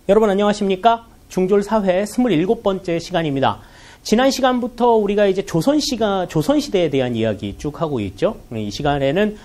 여러분 안녕하십니까? 중졸사회 27번째 시간입니다. 지난 시간부터 우리가 이제 조선시대에 대한 이야기 쭉 하고 있죠. 이 시간에는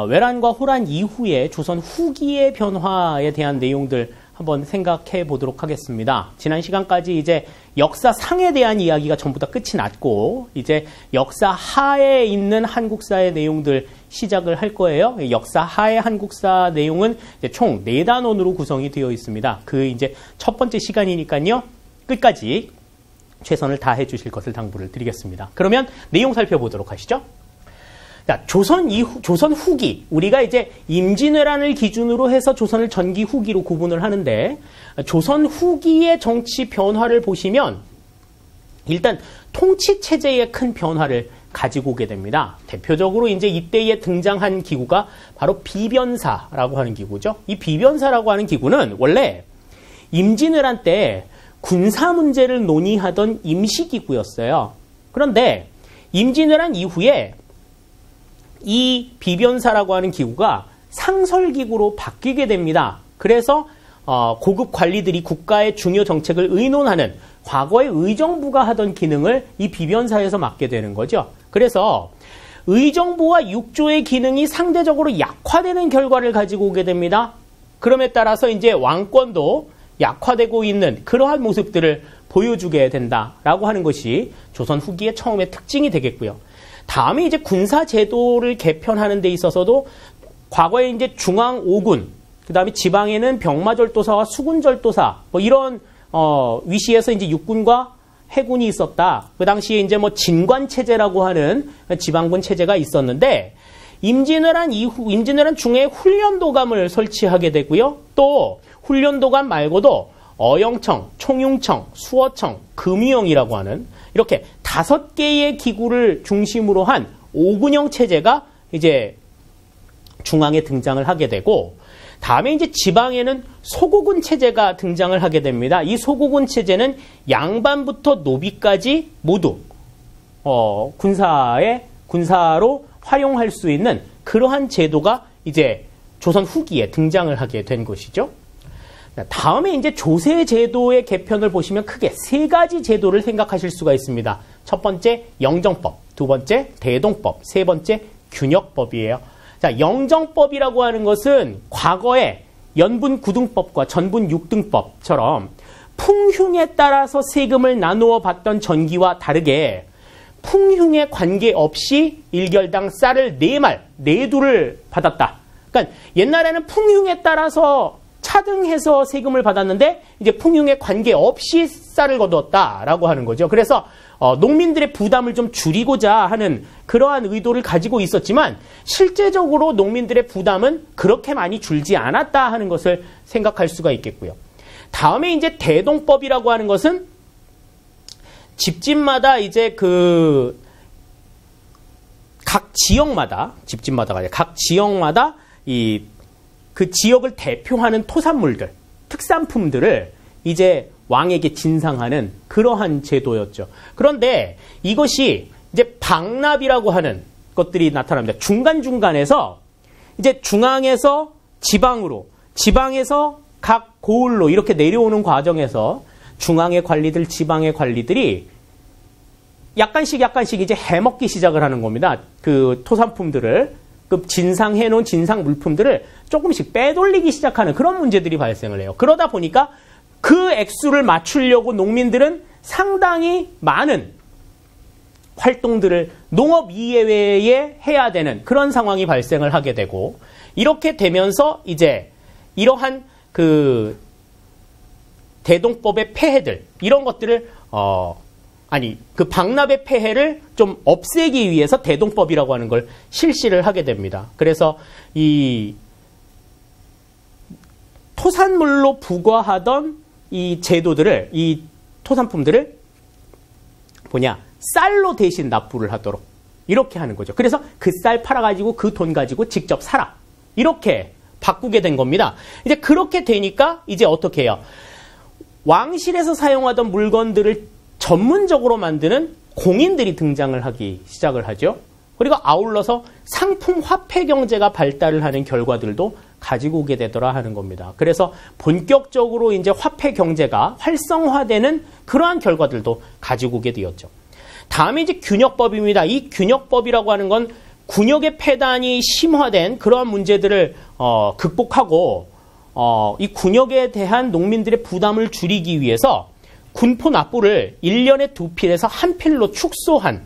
외란과 호란 이후에 조선 후기의 변화에 대한 내용들 한번 생각해 보도록 하겠습니다. 지난 시간까지 이제 역사상에 대한 이야기가 전부 다 끝이 났고, 이제 역사하에 있는 한국사의 내용들 시작을 할 거예요. 역사하의 한국사 내용은 이제 총 4단원으로 구성이 되어 있습니다. 그 이제 첫 번째 시간이니까요. 끝까지 최선을 다해 주실 것을 당부를 드리겠습니다. 그러면 내용 살펴보도록 하시죠. 자, 조선 후기. 우리가 이제 임진왜란을 기준으로 해서 조선을 전기 후기로 구분을 하는데, 조선 후기의 정치 변화를 보시면 일단 통치 체제의 큰 변화를 가지고 오게 됩니다. 대표적으로 이제 이때에 등장한 기구가 바로 비변사라고 하는 기구죠. 이 비변사라고 하는 기구는 원래 임진왜란 때 군사 문제를 논의하던 임시기구였어요. 그런데 임진왜란 이후에 이 비변사라고 하는 기구가 상설기구로 바뀌게 됩니다. 그래서 고급 관리들이 국가의 중요 정책을 의논하는 과거의 의정부가 하던 기능을 이 비변사에서 맡게 되는 거죠. 그래서 의정부와 육조의 기능이 상대적으로 약화되는 결과를 가지고 오게 됩니다. 그럼에 따라서 이제 왕권도 약화되고 있는 그러한 모습들을 보여주게 된다라고 하는 것이 조선 후기의 처음의 특징이 되겠고요. 다음에 이제 군사 제도를 개편하는 데 있어서도 과거에 이제 중앙 5군, 그 다음에 지방에는 병마절도사와 수군절도사, 뭐 이런, 위시에서 이제 육군과 해군이 있었다. 그 당시에 이제 뭐 진관체제라고 하는 지방군 체제가 있었는데, 임진왜란 중에 훈련도감을 설치하게 되고요. 또, 훈련도감 말고도 어영청, 총융청, 수어청, 금유영이라고 하는 이렇게 5개의 기구를 중심으로 한 5군형 체제가 이제 중앙에 등장을 하게 되고, 다음에 이제 지방에는 소고군 체제가 등장을 하게 됩니다. 이 소고군 체제는 양반부터 노비까지 모두 군사로 활용할 수 있는 그러한 제도가 이제 조선 후기에 등장을 하게 된 것이죠. 다음에 이제 조세 제도의 개편을 보시면 크게 3가지 제도를 생각하실 수가 있습니다. 첫 번째 영정법, 두 번째 대동법, 세 번째 균역법이에요. 자, 영정법이라고 하는 것은 과거의 연분구등법과 전분육등법처럼 풍흉에 따라서 세금을 나누어 받던 전기와 다르게 풍흉에 관계없이 일결당 쌀을 4말, 4두를 받았다. 그러니까 옛날에는 풍흉에 따라서 차등해서 세금을 받았는데 이제 풍흉에 관계없이 쌀을 거두었다라고 하는 거죠. 그래서 농민들의 부담을 좀 줄이고자 하는 그러한 의도를 가지고 있었지만 실제적으로 농민들의 부담은 그렇게 많이 줄지 않았다 하는 것을 생각할 수가 있겠고요. 다음에 이제 대동법이라고 하는 것은 집집마다 이제 각 지역마다 그 지역을 대표하는 토산물들, 특산품들을 이제 왕에게 진상하는 그러한 제도였죠. 그런데 이것이 이제 방납이라고 하는 것들이 나타납니다. 중간중간에서 이제 중앙에서 지방으로, 지방에서 각 고을로 이렇게 내려오는 과정에서 중앙의 관리들, 지방의 관리들이 약간씩 이제 해먹기 시작을 하는 겁니다. 그 토산품들을. 그 진상해놓은 진상 물품들을 조금씩 빼돌리기 시작하는 그런 문제들이 발생을 해요. 그러다 보니까 그 액수를 맞추려고 농민들은 상당히 많은 활동들을 농업 이외에 해야 되는 그런 상황이 발생을 하게 되고, 이렇게 되면서 이제 이러한 그 대동법의 폐해들, 이런 것들을 그 방납의 폐해를 좀 없애기 위해서 대동법이라고 하는 걸 실시를 하게 됩니다. 그래서 이 토산물로 부과하던 이 제도들을, 이 토산품들을 쌀로 대신 납부를 하도록 이렇게 하는 거죠. 그래서 그 쌀 팔아가지고 그 돈 가지고 직접 사라. 이렇게 바꾸게 된 겁니다. 이제 그렇게 되니까 이제 어떻게 해요? 왕실에서 사용하던 물건들을 전문적으로 만드는 공인들이 등장을 하기 시작을 하죠. 그리고 아울러서 상품 화폐 경제가 발달을 하는 결과들도 가지고 오게 되더라 하는 겁니다. 그래서 본격적으로 이제 화폐 경제가 활성화되는 그러한 결과들도 가지고 오게 되었죠. 다음에 이제 균역법입니다. 이 균역법이라고 하는 건 군역의 폐단이 심화된 그러한 문제들을 극복하고 이 군역에 대한 농민들의 부담을 줄이기 위해서 군포 납부를 1년에 2필에서 1필로 축소한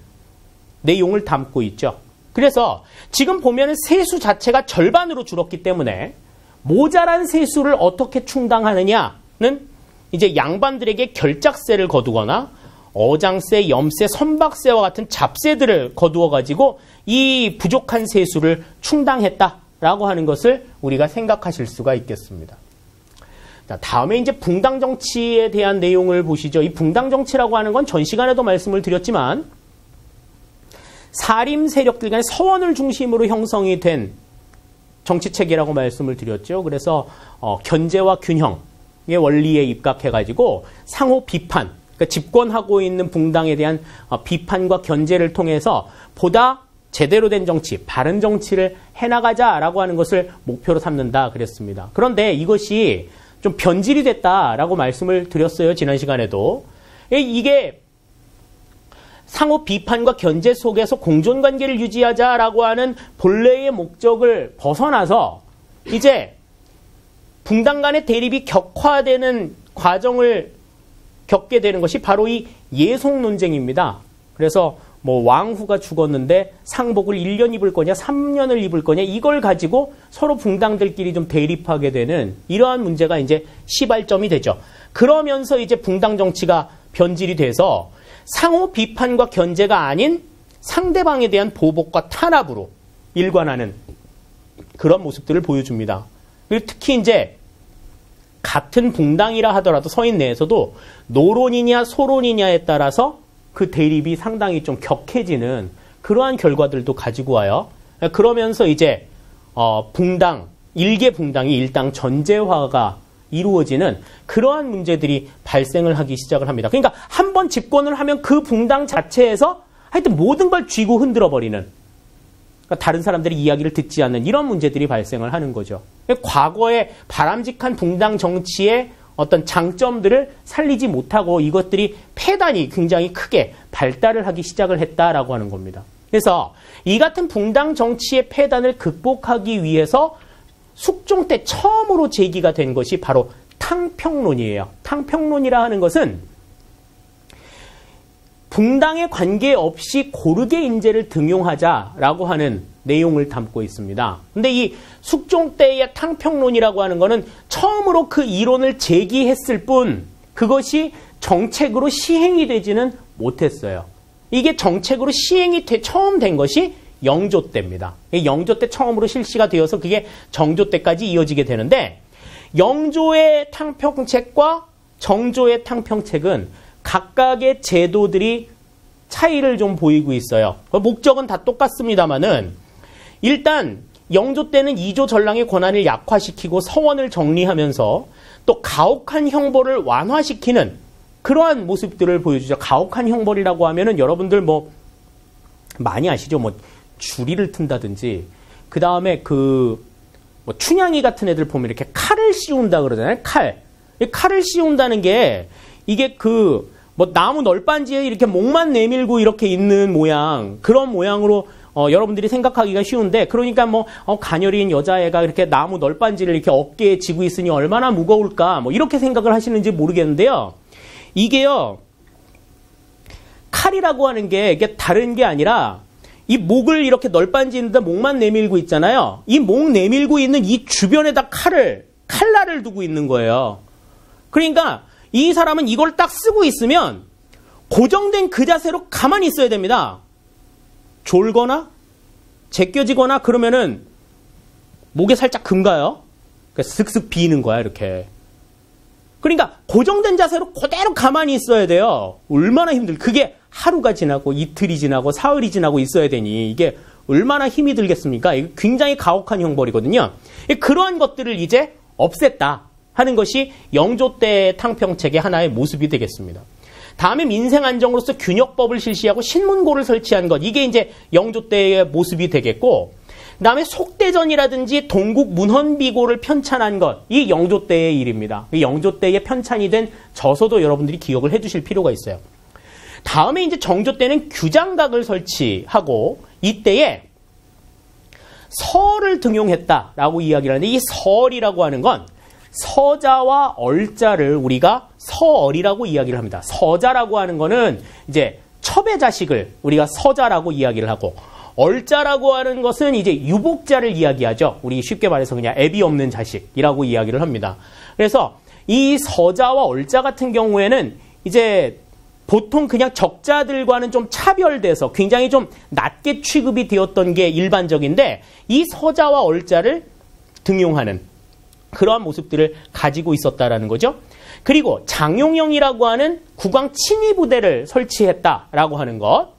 내용을 담고 있죠. 그래서 지금 보면은 세수 자체가 절반으로 줄었기 때문에 모자란 세수를 어떻게 충당하느냐는 이제 양반들에게 결작세를 거두거나 어장세, 염세, 선박세와 같은 잡세들을 거두어 가지고 이 부족한 세수를 충당했다라고 하는 것을 우리가 생각하실 수가 있겠습니다. 자, 다음에 이제 붕당 정치에 대한 내용을 보시죠. 이 붕당 정치라고 하는 건 전 시간에도 말씀을 드렸지만 사림 세력들 간의 서원을 중심으로 형성이 된 정치 체계라고 말씀을 드렸죠. 그래서 견제와 균형의 원리에 입각해 가지고 상호 비판, 그러니까 집권하고 있는 붕당에 대한 비판과 견제를 통해서 보다 제대로 된 정치, 바른 정치를 해나가자라고 하는 것을 목표로 삼는다 그랬습니다. 그런데 이것이 좀 변질이 됐다라고 말씀을 드렸어요. 지난 시간에도. 이게 상호 비판과 견제 속에서 공존관계를 유지하자라고 하는 본래의 목적을 벗어나서 이제 붕당 간의 대립이 격화되는 과정을 겪게 되는 것이 바로 이 예속 논쟁입니다. 그래서 뭐 왕후가 죽었는데 상복을 1년 입을 거냐 3년을 입을 거냐 이걸 가지고 서로 붕당들끼리 좀 대립하게 되는 이러한 문제가 이제 시발점이 되죠. 그러면서 이제 붕당 정치가 변질이 돼서 상호 비판과 견제가 아닌 상대방에 대한 보복과 탄압으로 일관하는 그런 모습들을 보여줍니다. 그리고 특히 이제 같은 붕당이라 하더라도 서인 내에서도 노론이냐 소론이냐에 따라서 그 대립이 상당히 좀 격해지는 그러한 결과들도 가지고 와요. 그러면서 이제 붕당, 일개 붕당이 일당 전제화가 이루어지는 그러한 문제들이 발생을 하기 시작을 합니다. 그러니까 한 번 집권을 하면 그 붕당 자체에서 하여튼 모든 걸 쥐고 흔들어버리는, 그러니까 다른 사람들의 이야기를 듣지 않는 이런 문제들이 발생을 하는 거죠. 과거의 바람직한 붕당 정치의 어떤 장점들을 살리지 못하고 이것들이 폐단이 굉장히 크게 발달을 하기 시작을 했다라고 하는 겁니다. 그래서 이 같은 붕당 정치의 폐단을 극복하기 위해서 숙종 때 처음으로 제기가 된 것이 바로 탕평론이에요. 탕평론이라 하는 것은 붕당에 관계없이 고르게 인재를 등용하자라고 하는 내용을 담고 있습니다. 근데 이 숙종 때의 탕평론이라고 하는 것은 처음으로 그 이론을 제기했을 뿐 그것이 정책으로 시행이 되지는 못했어요. 이게 정책으로 시행이 처음 된 것이 영조 때입니다. 영조 때 처음으로 실시가 되어서 그게 정조 때까지 이어지게 되는데 영조의 탕평책과 정조의 탕평책은 각각의 제도들이 차이를 좀 보이고 있어요. 목적은 다 똑같습니다만은 일단 영조 때는 이조 전랑의 권한을 약화시키고 서원을 정리하면서 또 가혹한 형벌을 완화시키는 그러한 모습들을 보여주죠. 가혹한 형벌이라고 하면은 여러분들 뭐 많이 아시죠? 뭐 주리를 튼다든지 그 다음에 뭐 춘향이 같은 애들 보면 이렇게 칼을 씌운다 그러잖아요. 칼을 씌운다는 게 이게 뭐 나무 널빤지에 이렇게 목만 내밀고 이렇게 있는 모양, 그런 모양으로 여러분들이 생각하기가 쉬운데, 그러니까 뭐 가녀린 여자애가 이렇게 나무 널빤지를 이렇게 어깨에 지고 있으니 얼마나 무거울까, 뭐 이렇게 생각을 하시는지 모르겠는데요. 이게요, 칼이라고 하는 게 이게 다른 게 아니라 이 목을 이렇게 널빤지는데 목만 내밀고 있잖아요. 이 목 내밀고 있는 이 주변에다 칼날을 두고 있는 거예요. 그러니까 이 사람은 이걸 딱 쓰고 있으면 고정된 그 자세로 가만히 있어야 됩니다. 졸거나 제껴지거나 그러면은 목에 살짝 금가요. 그러니까 슥슥 비는 거야, 이렇게. 그러니까 고정된 자세로 그대로 가만히 있어야 돼요. 얼마나 그게 하루가 지나고 이틀이 지나고 사흘이 지나고 있어야 되니 이게 얼마나 힘이 들겠습니까? 이게 굉장히 가혹한 형벌이거든요. 그러한 것들을 이제 없앴다 하는 것이 영조 때의 탕평책의 하나의 모습이 되겠습니다. 다음에 민생안정으로서 균역법을 실시하고 신문고를 설치한 것, 이게 이제 영조 때의 모습이 되겠고, 그다음에 속대전이라든지 동국 문헌비고를 편찬한 것, 이 영조 때의 일입니다. 이 영조 때에 편찬이 된 저서도 여러분들이 기억을 해두실 필요가 있어요. 다음에 이제 정조 때는 규장각을 설치하고 이때에 서를 등용했다라고 이야기를 하는데, 이 서리라고 하는 건 서자와 얼자를 우리가 서얼이라고 이야기를 합니다. 서자라고 하는 거는 이제 첩의 자식을 우리가 서자라고 이야기를 하고, 얼자라고 하는 것은 이제 유복자를 이야기하죠. 우리 쉽게 말해서 그냥 애비 없는 자식이라고 이야기를 합니다. 그래서 이 서자와 얼자 같은 경우에는 이제 보통 그냥 적자들과는 좀 차별돼서 굉장히 좀 낮게 취급이 되었던 게 일반적인데, 이 서자와 얼자를 등용하는 그러한 모습들을 가지고 있었다라는 거죠. 그리고 장용영이라고 하는 국왕 친위 부대를 설치했다라고 하는 것.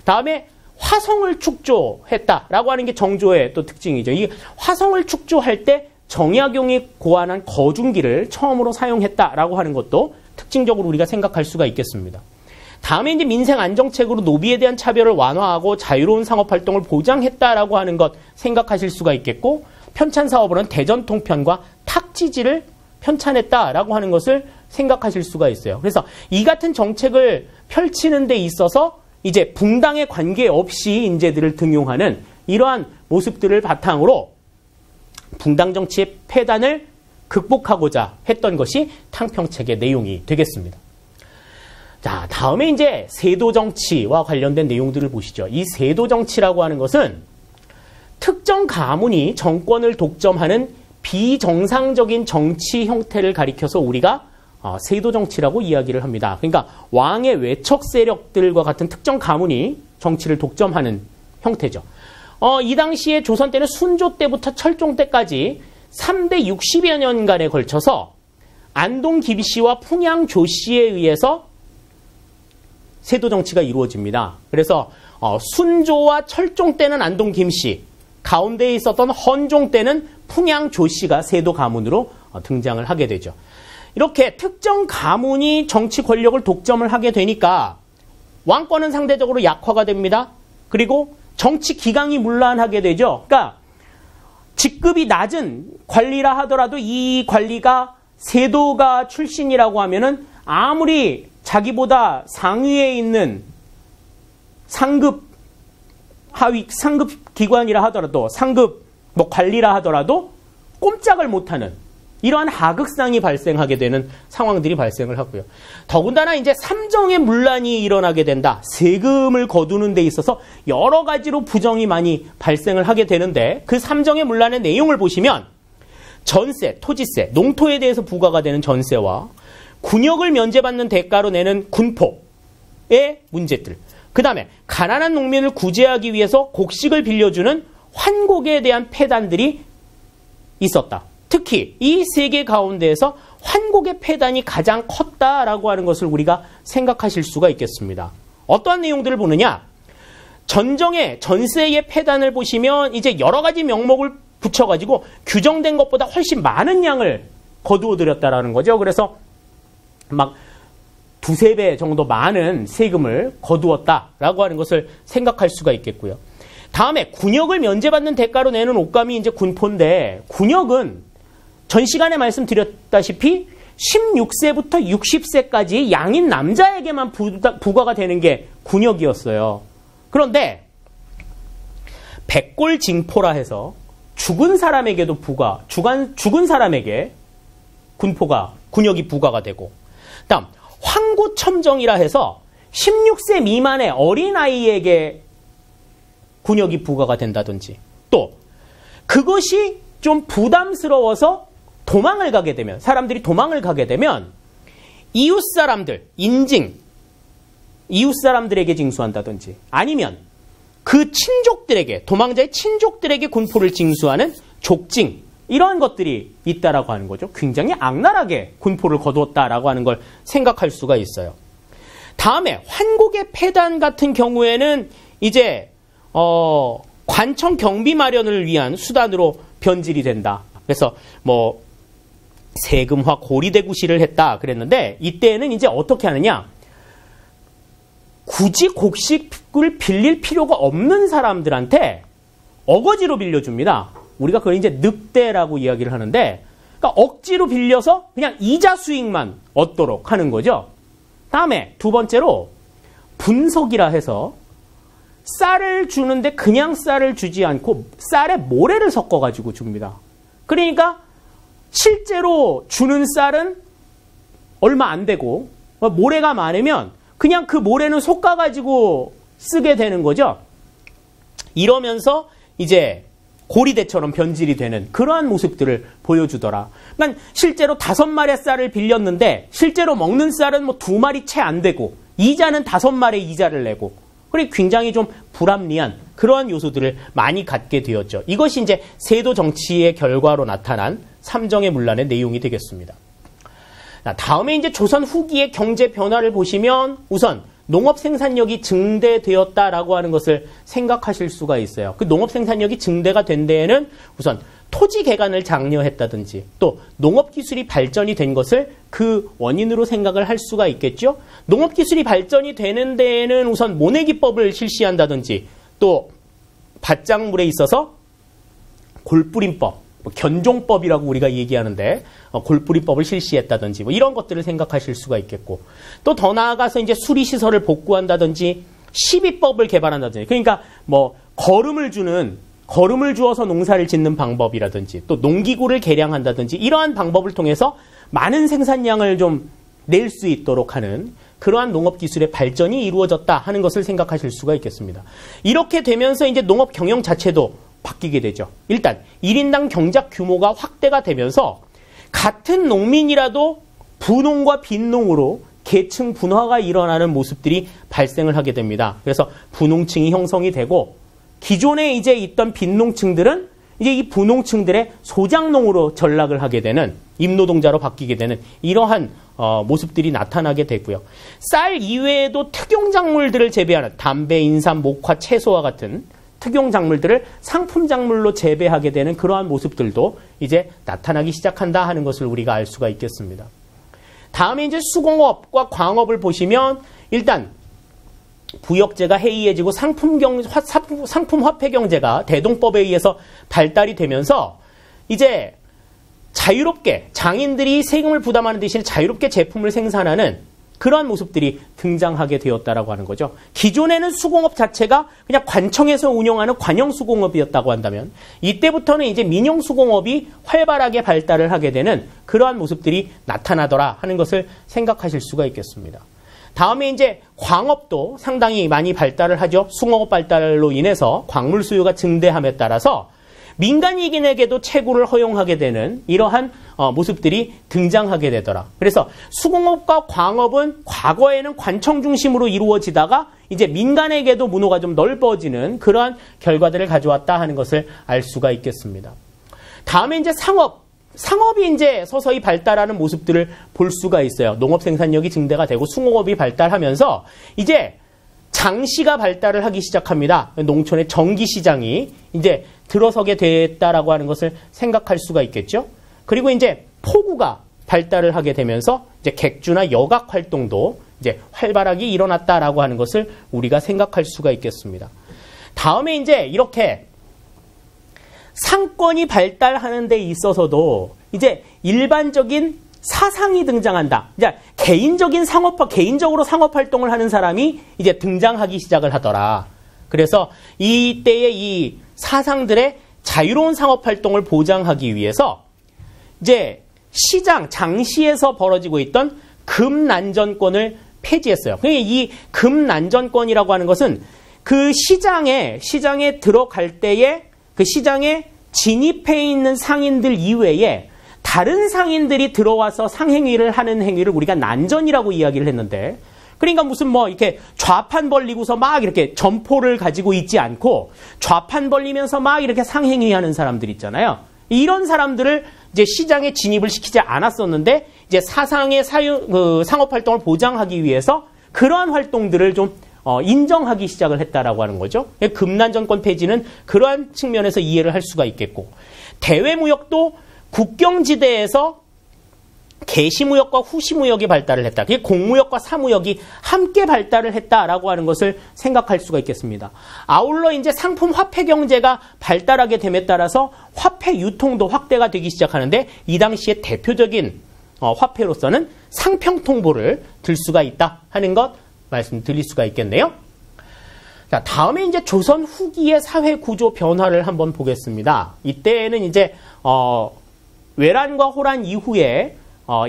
다음에 화성을 축조했다라고 하는 게 정조의 또 특징이죠. 이 화성을 축조할 때 정약용이 고안한 거중기를 처음으로 사용했다라고 하는 것도 특징적으로 우리가 생각할 수가 있겠습니다. 다음에 이제 민생 안정책으로 노비에 대한 차별을 완화하고 자유로운 상업 활동을 보장했다라고 하는 것 생각하실 수가 있겠고, 편찬 사업으로는 대전통편과 탁지지를 편찬했다라고 하는 것을 생각하실 수가 있어요. 그래서 이 같은 정책을 펼치는 데 있어서 이제 붕당에 관계없이 인재들을 등용하는 이러한 모습들을 바탕으로 붕당 정치의 폐단을 극복하고자 했던 것이 탕평책의 내용이 되겠습니다. 자, 다음에 이제 세도 정치와 관련된 내용들을 보시죠. 이 세도 정치라고 하는 것은 특정 가문이 정권을 독점하는 비정상적인 정치 형태를 가리켜서 우리가 세도 정치라고 이야기를 합니다. 그러니까 왕의 외척 세력들과 같은 특정 가문이 정치를 독점하는 형태죠. 이 당시에 조선 때는 순조 때부터 철종 때까지 3대 60여 년간에 걸쳐서 안동 김씨와 풍양 조씨에 의해서 세도 정치가 이루어집니다. 그래서 순조와 철종 때는 안동 김씨, 가운데에 있었던 헌종 때는 풍양 조씨가 세도 가문으로 등장을 하게 되죠. 이렇게 특정 가문이 정치 권력을 독점을 하게 되니까 왕권은 상대적으로 약화가 됩니다. 그리고 정치 기강이 문란하게 되죠. 그러니까 직급이 낮은 관리라 하더라도 이 관리가 세도가 출신이라고 하면은 아무리 자기보다 상위에 있는 상급 하위 상급 기관이라 하더라도 상급 관리라 하더라도 꼼짝을 못하는 이러한 하극상이 발생하게 되는 상황들이 발생을 하고요. 더군다나 이제 삼정의 문란이 일어나게 된다. 세금을 거두는 데 있어서 여러 가지로 부정이 많이 발생을 하게 되는데, 그 삼정의 문란의 내용을 보시면 전세, 토지세, 농토에 대해서 부과가 되는 전세와 군역을 면제받는 대가로 내는 군포의 문제들, 그 다음에 가난한 농민을 구제하기 위해서 곡식을 빌려주는 환곡에 대한 폐단들이 있었다. 특히 이 세 개 가운데에서 환곡의 폐단이 가장 컸다라고 하는 것을 우리가 생각하실 수가 있겠습니다. 어떠한 내용들을 보느냐? 전정의 전세의 폐단을 보시면 이제 여러 가지 명목을 붙여가지고 규정된 것보다 훨씬 많은 양을 거두어 들였다라는 거죠. 그래서 막 두세 배 정도 많은 세금을 거두었다라고 하는 것을 생각할 수가 있겠고요. 다음에 군역을 면제받는 대가로 내는 옷감이 이제 군포인데, 군역은 전 시간에 말씀드렸다시피 16세부터 60세까지 양인 남자에게만 부과가 되는 게 군역이었어요. 그런데 백골징포라 해서 죽은 사람에게도 죽은 사람에게 군역이 부과가 되고, 다음 황고첨정이라 해서 16세 미만의 어린아이에게 군역이 부과가 된다든지, 또 그것이 좀 부담스러워서 도망을 가게 되면, 사람들이 도망을 가게 되면 이웃 사람들, 인징, 이웃 사람들에게 징수한다든지, 아니면 그 친족들에게, 도망자의 친족들에게 군포를 징수하는 족징, 이러한 것들이 있다라고 하는 거죠. 굉장히 악랄하게 군포를 거두었다라고 하는 걸 생각할 수가 있어요. 다음에 환곡의 폐단 같은 경우에는 이제 관청 경비 마련을 위한 수단으로 변질이 된다. 그래서 뭐 세금화 고리대구시를 했다 그랬는데, 이때는 이제 어떻게 하느냐? 굳이 곡식을 빌릴 필요가 없는 사람들한테 어거지로 빌려줍니다. 우리가 그걸 이제 늑대라고 이야기를 하는데, 그러니까 억지로 빌려서 그냥 이자 수익만 얻도록 하는 거죠. 다음에 두 번째로 분석이라 해서 쌀을 주는데 그냥 쌀을 주지 않고 쌀에 모래를 섞어가지고 줍니다. 그러니까 실제로 주는 쌀은 얼마 안 되고 모래가 많으면 그냥 그 모래는 솎아가지고 쓰게 되는 거죠. 이러면서 이제 고리대처럼 변질이 되는 그러한 모습들을 보여주더라. 그러니까 실제로 5마리 쌀을 빌렸는데 실제로 먹는 쌀은 뭐 2마리 채 안 되고 이자는 5마리 이자를 내고, 그리고 굉장히 좀 불합리한 그러한 요소들을 많이 갖게 되었죠. 이것이 이제 세도 정치의 결과로 나타난 삼정의 문란의 내용이 되겠습니다. 다음에 이제 조선 후기의 경제 변화를 보시면 우선 농업 생산력이 증대되었다라고 하는 것을 생각하실 수가 있어요. 그 농업 생산력이 증대가 된 데에는 우선 토지 개간을 장려했다든지 또 농업 기술이 발전이 된 것을 그 원인으로 생각을 할 수가 있겠죠. 농업 기술이 발전이 되는 데에는 우선 모내기법을 실시한다든지 또 밭작물에 있어서 골뿌림법, 견종법이라고 우리가 얘기하는데 골뿌리법을 실시했다든지 뭐 이런 것들을 생각하실 수가 있겠고, 또 더 나아가서 이제 수리시설을 복구한다든지 시비법을 개발한다든지, 그러니까 뭐 거름을 주어서 농사를 짓는 방법이라든지 또 농기구를 개량한다든지 이러한 방법을 통해서 많은 생산량을 좀 낼 수 있도록 하는 그러한 농업기술의 발전이 이루어졌다 하는 것을 생각하실 수가 있겠습니다. 이렇게 되면서 이제 농업 경영 자체도 바뀌게 되죠. 일단 1인당 경작 규모가 확대가 되면서 같은 농민이라도 부농과 빈농으로 계층 분화가 일어나는 모습들이 발생을 하게 됩니다. 그래서 부농층이 형성이 되고 기존에 이제 있던 빈농층들은 이제 이 부농층들의 소작농으로 전락을 하게 되는 임노동자로 바뀌게 되는 이러한 모습들이 나타나게 되고요. 쌀 이외에도 특용작물들을 재배하는 담배, 인삼, 목화, 채소와 같은 특용작물들을 상품작물로 재배하게 되는 그러한 모습들도 이제 나타나기 시작한다 하는 것을 우리가 알 수가 있겠습니다. 다음에 이제 수공업과 광업을 보시면 일단 부역제가 해이해지고 상품화폐경제가 대동법에 의해서 발달이 되면서 이제 자유롭게 장인들이 세금을 부담하는 대신 자유롭게 제품을 생산하는 그러한 모습들이 등장하게 되었다라고 하는 거죠. 기존에는 수공업 자체가 그냥 관청에서 운영하는 관영 수공업이었다고 한다면 이때부터는 이제 민영 수공업이 활발하게 발달을 하게 되는 그러한 모습들이 나타나더라 하는 것을 생각하실 수가 있겠습니다. 다음에 이제 광업도 상당히 많이 발달을 하죠. 수공업 발달로 인해서 광물 수요가 증대함에 따라서 민간이익인에게도 채굴을 허용하게 되는 이러한 모습들이 등장하게 되더라. 그래서 수공업과 광업은 과거에는 관청 중심으로 이루어지다가 이제 민간에게도 문호가 좀 넓어지는 그러한 결과들을 가져왔다 하는 것을 알 수가 있겠습니다. 다음에 이제 상업이 이제 서서히 발달하는 모습들을 볼 수가 있어요. 농업 생산력이 증대가 되고 수공업이 발달하면서 이제 장시가 발달을 하기 시작합니다. 농촌의 정기시장이 이제 들어서게 됐다라고 하는 것을 생각할 수가 있겠죠. 그리고 이제 포구가 발달을 하게 되면서 이제 객주나 여각 활동도 이제 활발하게 일어났다라고 하는 것을 우리가 생각할 수가 있겠습니다. 다음에 이제 이렇게 상권이 발달하는 데 있어서도 이제 일반적인 사상이 등장한다. 이제 개인적으로 상업 활동을 하는 사람이 이제 등장하기 시작을 하더라. 그래서 이때의 이 사상들의 자유로운 상업 활동을 보장하기 위해서 이제 장시에서 벌어지고 있던 금난전권을 폐지했어요. 이 금난전권이라고 하는 것은 그 시장에 들어갈 때에 그 시장에 진입해 있는 상인들 이외에 다른 상인들이 들어와서 상행위를 하는 행위를 우리가 난전이라고 이야기를 했는데, 그러니까 무슨 이렇게 좌판 벌리고서 막 이렇게 점포를 가지고 있지 않고 좌판 벌리면서 막 이렇게 상행위 하는 사람들 있잖아요. 이런 사람들을 이제 시장에 진입을 시키지 않았었는데 이제 사상의 상업 활동을 보장하기 위해서 그러한 활동들을 좀 인정하기 시작을 했다라고 하는 거죠. 금난전권 폐지는 그러한 측면에서 이해를 할 수가 있겠고, 대외무역도 국경지대에서 개시무역과 후시무역이 발달을 했다. 그게 공무역과 사무역이 함께 발달을 했다라고 하는 것을 생각할 수가 있겠습니다. 아울러 이제 상품 화폐 경제가 발달하게 됨에 따라서 화폐 유통도 확대가 되기 시작하는데 이 당시에 대표적인 화폐로서는 상평통보를 들 수가 있다 하는 것 말씀드릴 수가 있겠네요. 자, 다음에 이제 조선 후기의 사회 구조 변화를 한번 보겠습니다. 이때는 이제 외란과 호란 이후에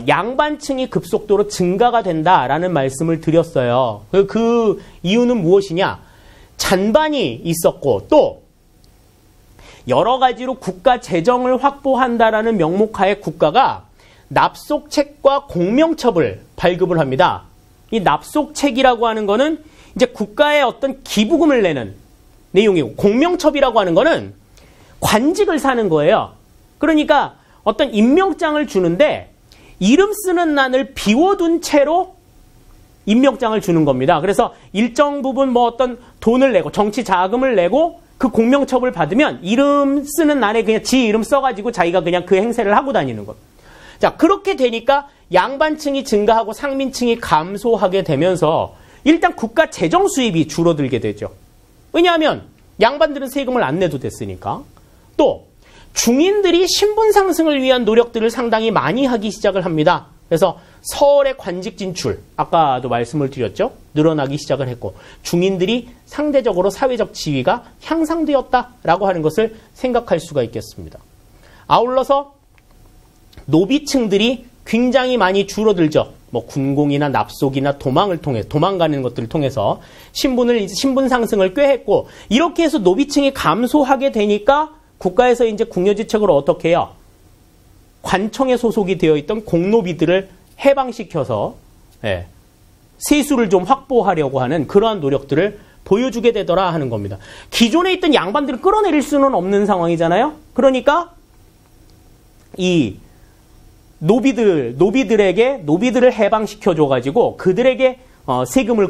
양반층이 급속도로 증가가 된다라는 말씀을 드렸어요. 그 이유는 무엇이냐? 잔반이 있었고 또 여러 가지로 국가 재정을 확보한다라는 명목하에 국가가 납속책과 공명첩을 발급을 합니다. 이 납속책이라고 하는 거는 이제 국가에 어떤 기부금을 내는 내용이고 공명첩이라고 하는 거는 관직을 사는 거예요. 그러니까 어떤 임명장을 주는데 이름 쓰는 난을 비워둔 채로 임명장을 주는 겁니다. 그래서 일정 부분 뭐 어떤 돈을 내고 정치 자금을 내고 그 공명첩을 받으면 이름 쓰는 난에 그냥 지 이름 써가지고 자기가 그냥 그 행세를 하고 다니는 것. 자, 그렇게 되니까 양반층이 증가하고 상민층이 감소하게 되면서 일단 국가 재정 수입이 줄어들게 되죠. 왜냐하면 양반들은 세금을 안 내도 됐으니까. 또 중인들이 신분 상승을 위한 노력들을 상당히 많이 하기 시작을 합니다. 그래서 서울의 관직 진출, 아까도 말씀을 드렸죠. 늘어나기 시작을 했고 중인들이 상대적으로 사회적 지위가 향상되었다라고 하는 것을 생각할 수가 있겠습니다. 아울러서 노비층들이 굉장히 많이 줄어들죠. 뭐 군공이나 납속이나 도망가는 것들을 통해서 신분 상승을 꽤 했고 이렇게 해서 노비층이 감소하게 되니까 국가에서 이제 궁여지책으로 어떻게 해요? 관청에 소속이 되어 있던 공노비들을 해방시켜서 세수를 좀 확보하려고 하는 그러한 노력들을 보여주게 되더라 하는 겁니다. 기존에 있던 양반들을 끌어내릴 수는 없는 상황이잖아요. 그러니까 이 노비들을 해방시켜줘가지고 그들에게 세금을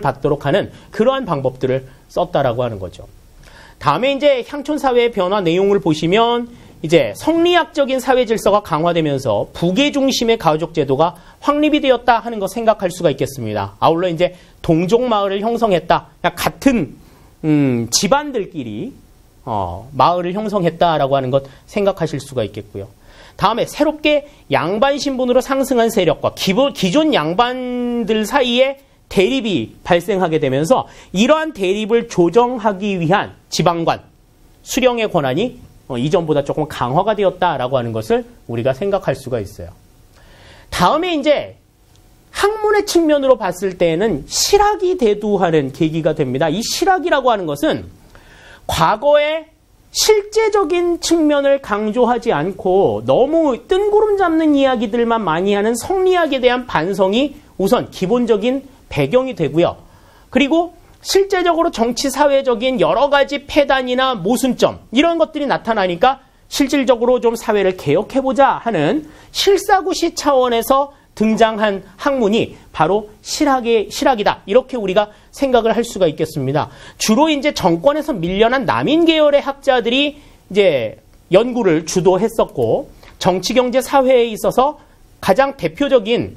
받도록 하는 그러한 방법들을 썼다라고 하는 거죠. 다음에 이제 향촌 사회의 변화 내용을 보시면 이제 성리학적인 사회 질서가 강화되면서 부계 중심의 가족 제도가 확립이 되었다 하는 거 생각할 수가 있겠습니다. 아울러 이제 동족 마을을 형성했다. 같은 집안들끼리 마을을 형성했다라고 하는 것 생각하실 수가 있겠고요. 다음에 새롭게 양반 신분으로 상승한 세력과 기존 양반들 사이에 대립이 발생하게 되면서 이러한 대립을 조정하기 위한 지방관, 수령의 권한이 이전보다 조금 강화가 되었다라고 하는 것을 우리가 생각할 수가 있어요. 다음에 이제 학문의 측면으로 봤을 때는 실학이 대두하는 계기가 됩니다. 이 실학이라고 하는 것은 과거에 실제적인 측면을 강조하지 않고 너무 뜬구름 잡는 이야기들만 많이 하는 성리학에 대한 반성이 우선 기본적인 배경이 되고요. 그리고 실제적으로 정치 사회적인 여러 가지 폐단이나 모순점 이런 것들이 나타나니까 실질적으로 좀 사회를 개혁해보자 하는 실사구시 차원에서 등장한 학문이 바로 실학이다. 이렇게 우리가 생각을 할 수가 있겠습니다. 주로 이제 정권에서 밀려난 남인 계열의 학자들이 이제 연구를 주도했었고 정치, 경제, 사회에 있어서 가장 대표적인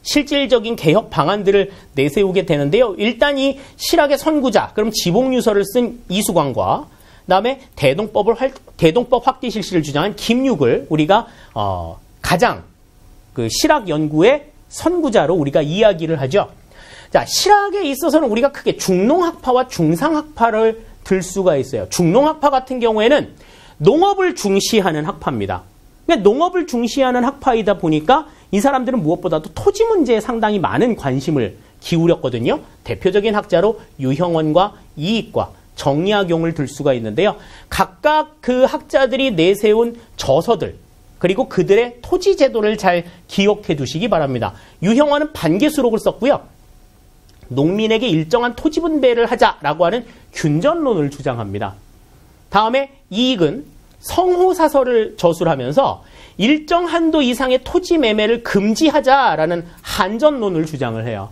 실질적인 개혁 방안들을 내세우게 되는데요. 일단 이 실학의 선구자, 그럼 지봉유서를 쓴 이수광과 그다음에 대동법 확대 실시를 주장한 김육을 우리가 가장 그 실학 연구의 선구자로 우리가 이야기를 하죠. 자, 실학에 있어서는 우리가 크게 중농학파와 중상학파를 들 수가 있어요. 중농학파 같은 경우에는 농업을 중시하는 학파입니다. 그러니까 농업을 중시하는 학파이다 보니까 이 사람들은 무엇보다도 토지 문제에 상당히 많은 관심을 기울였거든요. 대표적인 학자로 유형원과 이익과 정리학용을 들 수가 있는데요. 각각 그 학자들이 내세운 저서들 그리고 그들의 토지 제도를 잘 기억해 두시기 바랍니다. 유형원은 반계수록을 썼고요. 농민에게 일정한 토지 분배를 하자라고 하는 균전론을 주장합니다. 다음에 이익은 성호사설을 저술하면서 일정 한도 이상의 토지 매매를 금지하자라는 한전론을 주장을 해요.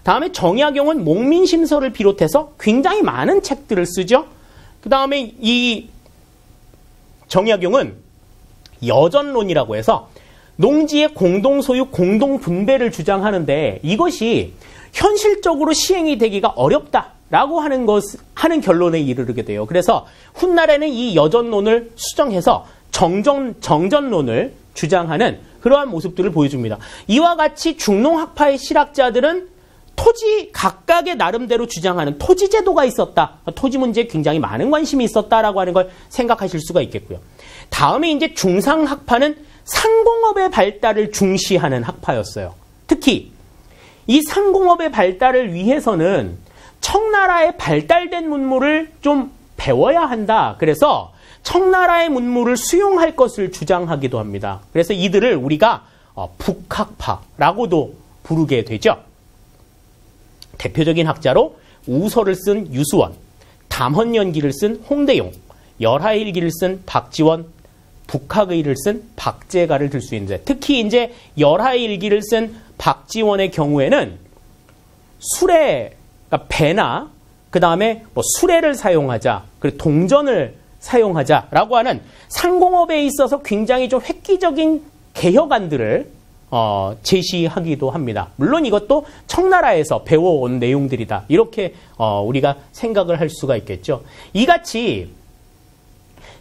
다음에 정약용은 목민심서를 비롯해서 굉장히 많은 책들을 쓰죠. 그 다음에 이 정약용은 여전론이라고 해서 농지의 공동소유, 공동분배를 주장하는데 이것이 현실적으로 시행이 되기가 어렵다라고 하는 결론에 이르게 돼요. 그래서 훗날에는 이 여전론을 수정해서 정전론을 주장하는 그러한 모습들을 보여줍니다. 이와 같이 중농학파의 실학자들은 토지 각각의 나름대로 주장하는 토지 제도가 있었다. 토지 문제에 굉장히 많은 관심이 있었다라고 하는 걸 생각하실 수가 있겠고요. 다음에 이제 중상학파는 상공업의 발달을 중시하는 학파였어요. 특히 이 상공업의 발달을 위해서는 청나라의 발달된 문물을 좀 배워야 한다. 그래서 청나라의 문물을 수용할 것을 주장하기도 합니다. 그래서 이들을 우리가 북학파라고도 부르게 되죠. 대표적인 학자로 우서를 쓴 유수원, 담헌연기를 쓴 홍대용, 열하일기를 쓴 박지원, 북학의를 쓴 박재가를 들 수 있는데, 특히 이제 열하일기를 쓴 박지원의 경우에는 수레, 그러니까 배나 그 다음에 뭐 수레를 사용하자, 그리고 동전을 사용하자라고 하는 상공업에 있어서 굉장히 좀 획기적인 개혁안들을 제시하기도 합니다. 물론 이것도 청나라에서 배워온 내용들이다. 이렇게 우리가 생각을 할 수가 있겠죠. 이같이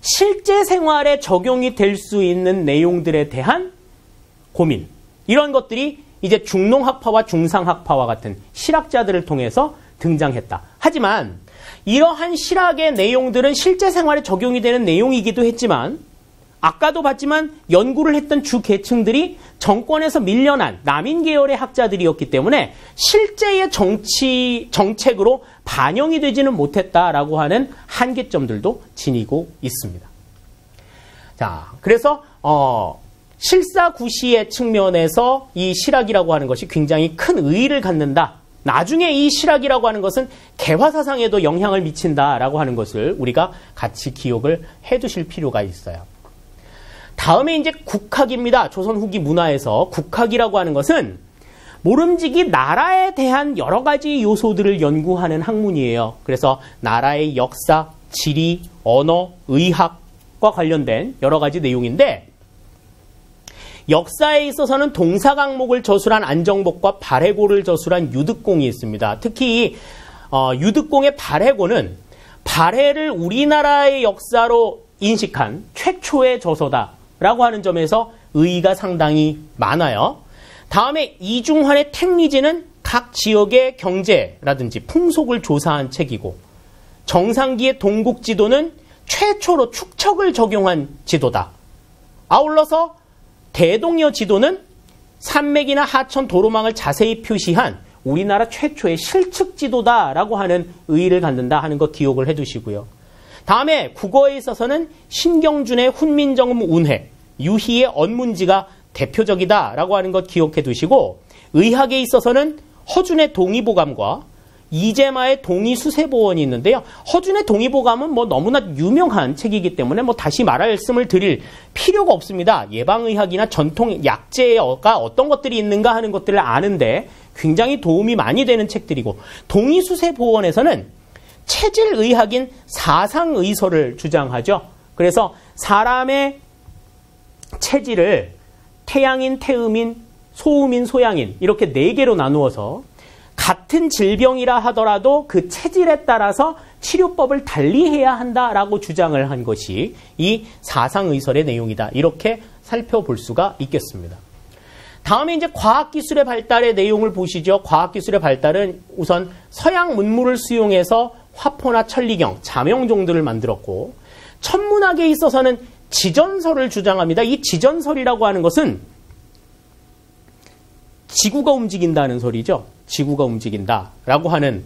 실제 생활에 적용이 될 수 있는 내용들에 대한 고민, 이런 것들이 이제 중농학파와 중상학파와 같은 실학자들을 통해서 등장했다. 하지만 이러한 실학의 내용들은 실제 생활에 적용이 되는 내용이기도 했지만, 아까도 봤지만 연구를 했던 주 계층들이 정권에서 밀려난 남인 계열의 학자들이었기 때문에 실제의 정책으로 반영이 되지는 못했다라고 하는 한계점들도 지니고 있습니다. 자, 그래서 실사구시의 측면에서 이 실학이라고 하는 것이 굉장히 큰 의의를 갖는다. 나중에 이 실학이라고 하는 것은 개화사상에도 영향을 미친다라고 하는 것을 우리가 같이 기억을 해두실 필요가 있어요. 다음에 이제 국학입니다. 조선 후기 문화에서 국학이라고 하는 것은 모름지기 나라에 대한 여러 가지 요소들을 연구하는 학문이에요. 그래서 나라의 역사, 지리, 언어, 의학과 관련된 여러 가지 내용인데, 역사에 있어서는 동사강목을 저술한 안정복과 발해고를 저술한 유득공이 있습니다. 특히 유득공의 발해고는 발해를 우리나라의 역사로 인식한 최초의 저서다라고 하는 점에서 의의가 상당히 많아요. 다음에 이중환의 택리지는 각 지역의 경제라든지 풍속을 조사한 책이고, 정상기의 동국지도는 최초로 축척을 적용한 지도다. 아울러서 대동여 지도는 산맥이나 하천 도로망을 자세히 표시한 우리나라 최초의 실측 지도다라고 하는 의의를 갖는다 하는 것 기억을 해두시고요. 다음에 국어에 있어서는 신경준의 훈민정음 운회, 유희의 언문지가 대표적이다라고 하는 것 기억해 두시고, 의학에 있어서는 허준의 동의보감과 이재마의 동의수세보원이 있는데요. 허준의 동의보감은 뭐 너무나 유명한 책이기 때문에 뭐 다시 말씀을 드릴 필요가 없습니다. 예방의학이나 전통 약재가 어떤 것들이 있는가 하는 것들을 아는데 굉장히 도움이 많이 되는 책들이고, 동의수세보원에서는 체질의학인 사상의서를 주장하죠. 그래서 사람의 체질을 태양인, 태음인, 소음인, 소양인 이렇게 4개로 나누어서 같은 질병이라 하더라도 그 체질에 따라서 치료법을 달리해야 한다라고 주장을 한 것이 이 사상의설의 내용이다. 이렇게 살펴볼 수가 있겠습니다. 다음에 이제 과학기술의 발달의 내용을 보시죠. 과학기술의 발달은 우선 서양 문물을 수용해서 화포나 천리경, 자명종들을 만들었고, 천문학에 있어서는 지전설을 주장합니다. 이 지전설이라고 하는 것은 지구가 움직인다는 설이죠. 지구가 움직인다라고 하는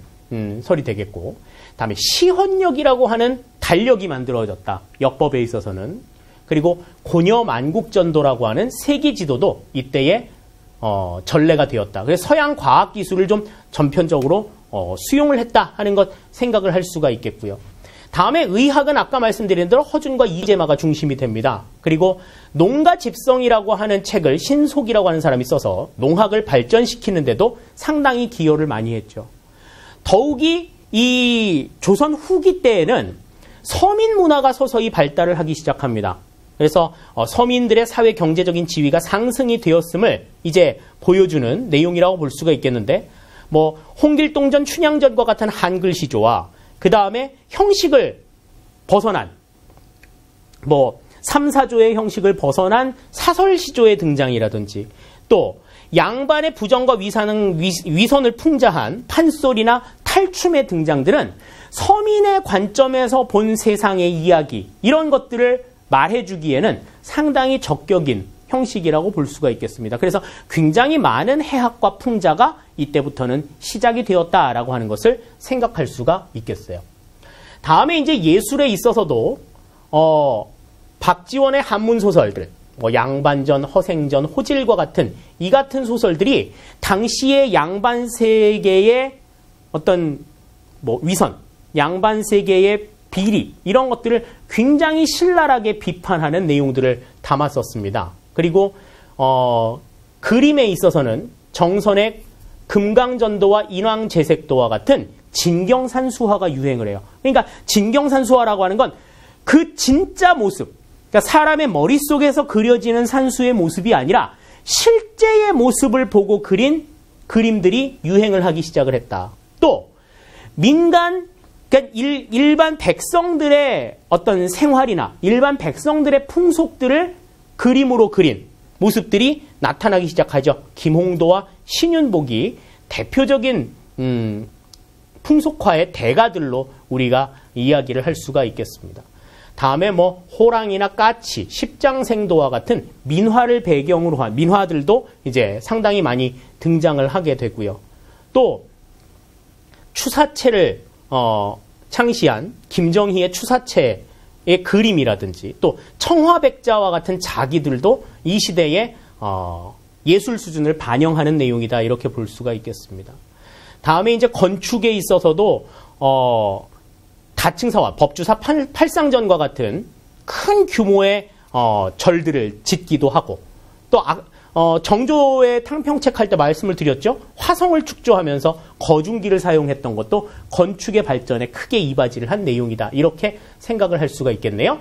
설이 되겠고, 다음에 시헌역이라고 하는 달력이 만들어졌다. 역법에 있어서는. 그리고 고려만국전도라고 하는 세계지도도 이때에 전례가 되었다. 그래서 서양 과학기술을 좀 전편적으로 수용을 했다 하는 것 생각을 할 수가 있겠고요. 다음에 의학은 아까 말씀드린 대로 허준과 이재마가 중심이 됩니다. 그리고 농가 집성이라고 하는 책을 신속이라고 하는 사람이 써서 농학을 발전시키는데도 상당히 기여를 많이 했죠. 더욱이 이 조선 후기 때에는 서민 문화가 서서히 발달을 하기 시작합니다. 그래서 서민들의 사회 경제적인 지위가 상승이 되었음을 이제 보여주는 내용이라고 볼 수가 있겠는데, 뭐 홍길동전 춘향전과 같은 한글 시조와 그 다음에 형식을 벗어난 뭐 3, 4조의 형식을 벗어난 사설 시조의 등장이라든지, 또 양반의 부정과 위선을 풍자한 판소리나 탈춤의 등장들은 서민의 관점에서 본 세상의 이야기, 이런 것들을 말해주기에는 상당히 적격인 형식이라고 볼 수가 있겠습니다. 그래서 굉장히 많은 해학과 풍자가 이때부터는 시작이 되었다라고 하는 것을 생각할 수가 있겠어요. 다음에 이제 예술에 있어서도 박지원의 한문 소설들, 뭐 양반전, 허생전, 호질과 같은 이 같은 소설들이 당시의 양반 세계의 어떤 뭐 위선, 양반 세계의 비리, 이런 것들을 굉장히 신랄하게 비판하는 내용들을 담았었습니다. 그리고 그림에 있어서는 정선의 금강전도와 인왕제색도와 같은 진경산수화가 유행을 해요. 그러니까 진경산수화라고 하는 건 그 진짜 모습, 그러니까 사람의 머릿속에서 그려지는 산수의 모습이 아니라 실제의 모습을 보고 그린 그림들이 유행을 하기 시작을 했다. 또 민간, 그러니까 일반 백성들의 어떤 생활이나 일반 백성들의 풍속들을 그림으로 그린 모습들이 나타나기 시작하죠. 김홍도와 신윤복이 대표적인 풍속화의 대가들로 우리가 이야기를 할 수가 있겠습니다. 다음에 뭐 호랑이나 까치, 십장생도와 같은 민화를 배경으로 한 민화들도 이제 상당히 많이 등장을 하게 되고요. 또 추사체를 창시한 김정희의 추사체의 그림이라든지, 또 청화백자와 같은 자기들도 이 시대의 예술 수준을 반영하는 내용이다, 이렇게 볼 수가 있겠습니다. 다음에 이제 건축에 있어서도 다층사화, 법주사 팔상전과 같은 큰 규모의 절들을 짓기도 하고, 또 정조의 탕평책 할 때 말씀을 드렸죠. 화성을 축조하면서 거중기를 사용했던 것도 건축의 발전에 크게 이바지를 한 내용이다, 이렇게 생각을 할 수가 있겠네요.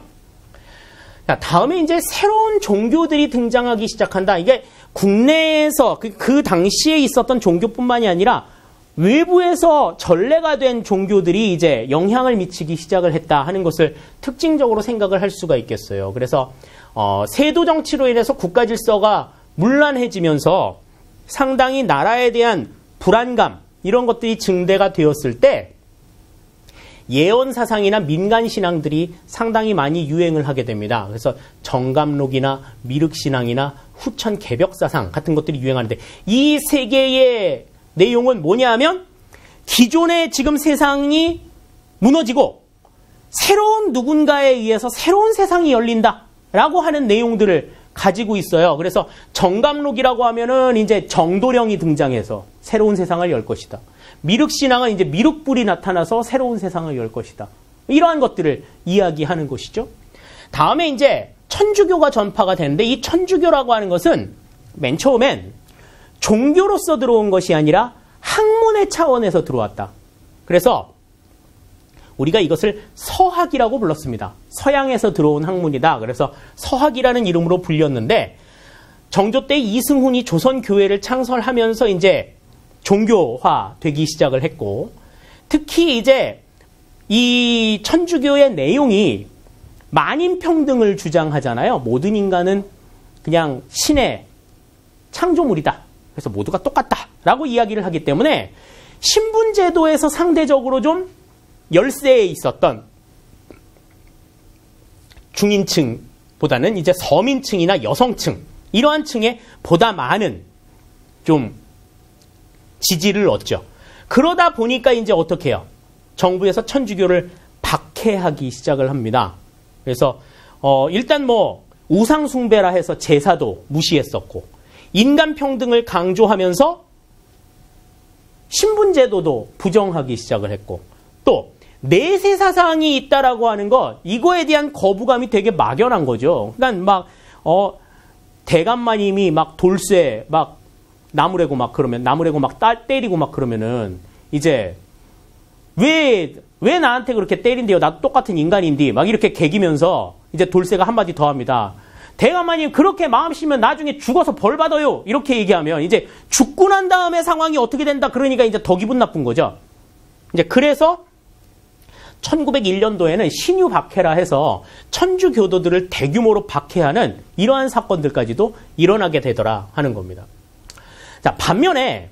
자, 다음에 이제 새로운 종교들이 등장하기 시작한다. 이게 국내에서 그 당시에 있었던 종교뿐만이 아니라 외부에서 전래가 된 종교들이 이제 영향을 미치기 시작을 했다 하는 것을 특징적으로 생각을 할 수가 있겠어요. 그래서 세도 정치로 인해서 국가 질서가 문란해지면서 상당히 나라에 대한 불안감, 이런 것들이 증대가 되었을 때 예언 사상이나 민간 신앙들이 상당히 많이 유행을 하게 됩니다. 그래서 정감록이나 미륵신앙이나 후천 개벽사상 같은 것들이 유행하는데, 이 세 개의 내용은 뭐냐 하면 기존의 지금 세상이 무너지고 새로운 누군가에 의해서 새로운 세상이 열린다라고 하는 내용들을 가지고 있어요. 그래서 정감록이라고 하면은 이제 정도령이 등장해서 새로운 세상을 열 것이다. 미륵신앙은 이제 미륵불이 나타나서 새로운 세상을 열 것이다. 이러한 것들을 이야기하는 것이죠. 다음에 이제 천주교가 전파가 되는데, 이 천주교라고 하는 것은 맨 처음엔 종교로서 들어온 것이 아니라 학문의 차원에서 들어왔다. 그래서 우리가 이것을 서학이라고 불렀습니다. 서양에서 들어온 학문이다. 그래서 서학이라는 이름으로 불렸는데, 정조 때 이승훈이 조선교회를 창설하면서 이제 종교화 되기 시작을 했고, 특히 이제 이 천주교의 내용이 만인평등을 주장하잖아요. 모든 인간은 그냥 신의 창조물이다. 그래서 모두가 똑같다라고 이야기를 하기 때문에 신분제도에서 상대적으로 좀 열세에 있었던 중인층보다는 이제 서민층이나 여성층, 이러한 층에 보다 많은 좀 지지를 얻죠. 그러다 보니까 이제 어떻게 해요? 정부에서 천주교를 박해하기 시작을 합니다. 그래서 일단 뭐 우상숭배라 해서 제사도 무시했었고, 인간평등을 강조하면서 신분제도도 부정하기 시작을 했고, 또 내세 사상이 있다라고 하는 것, 이거에 대한 거부감이 되게 막연한 거죠. 그러니까 막 대감마님이 막 돌쇠 막 나무래고 막 그러면, 나무래고 막 때리고 막 그러면은 이제 왜 나한테 그렇게 때린대요? 나도 똑같은 인간인데 막 이렇게 개기면서 이제 돌쇠가 한마디 더 합니다. 대감마님 그렇게 마음씨면 나중에 죽어서 벌 받아요. 이렇게 얘기하면 이제 죽고 난 다음에 상황이 어떻게 된다. 그러니까 이제 더 기분 나쁜 거죠. 이제 그래서 1901년도에는 신유 박해라 해서 천주 교도들을 대규모로 박해하는 이러한 사건들까지도 일어나게 되더라 하는 겁니다. 자, 반면에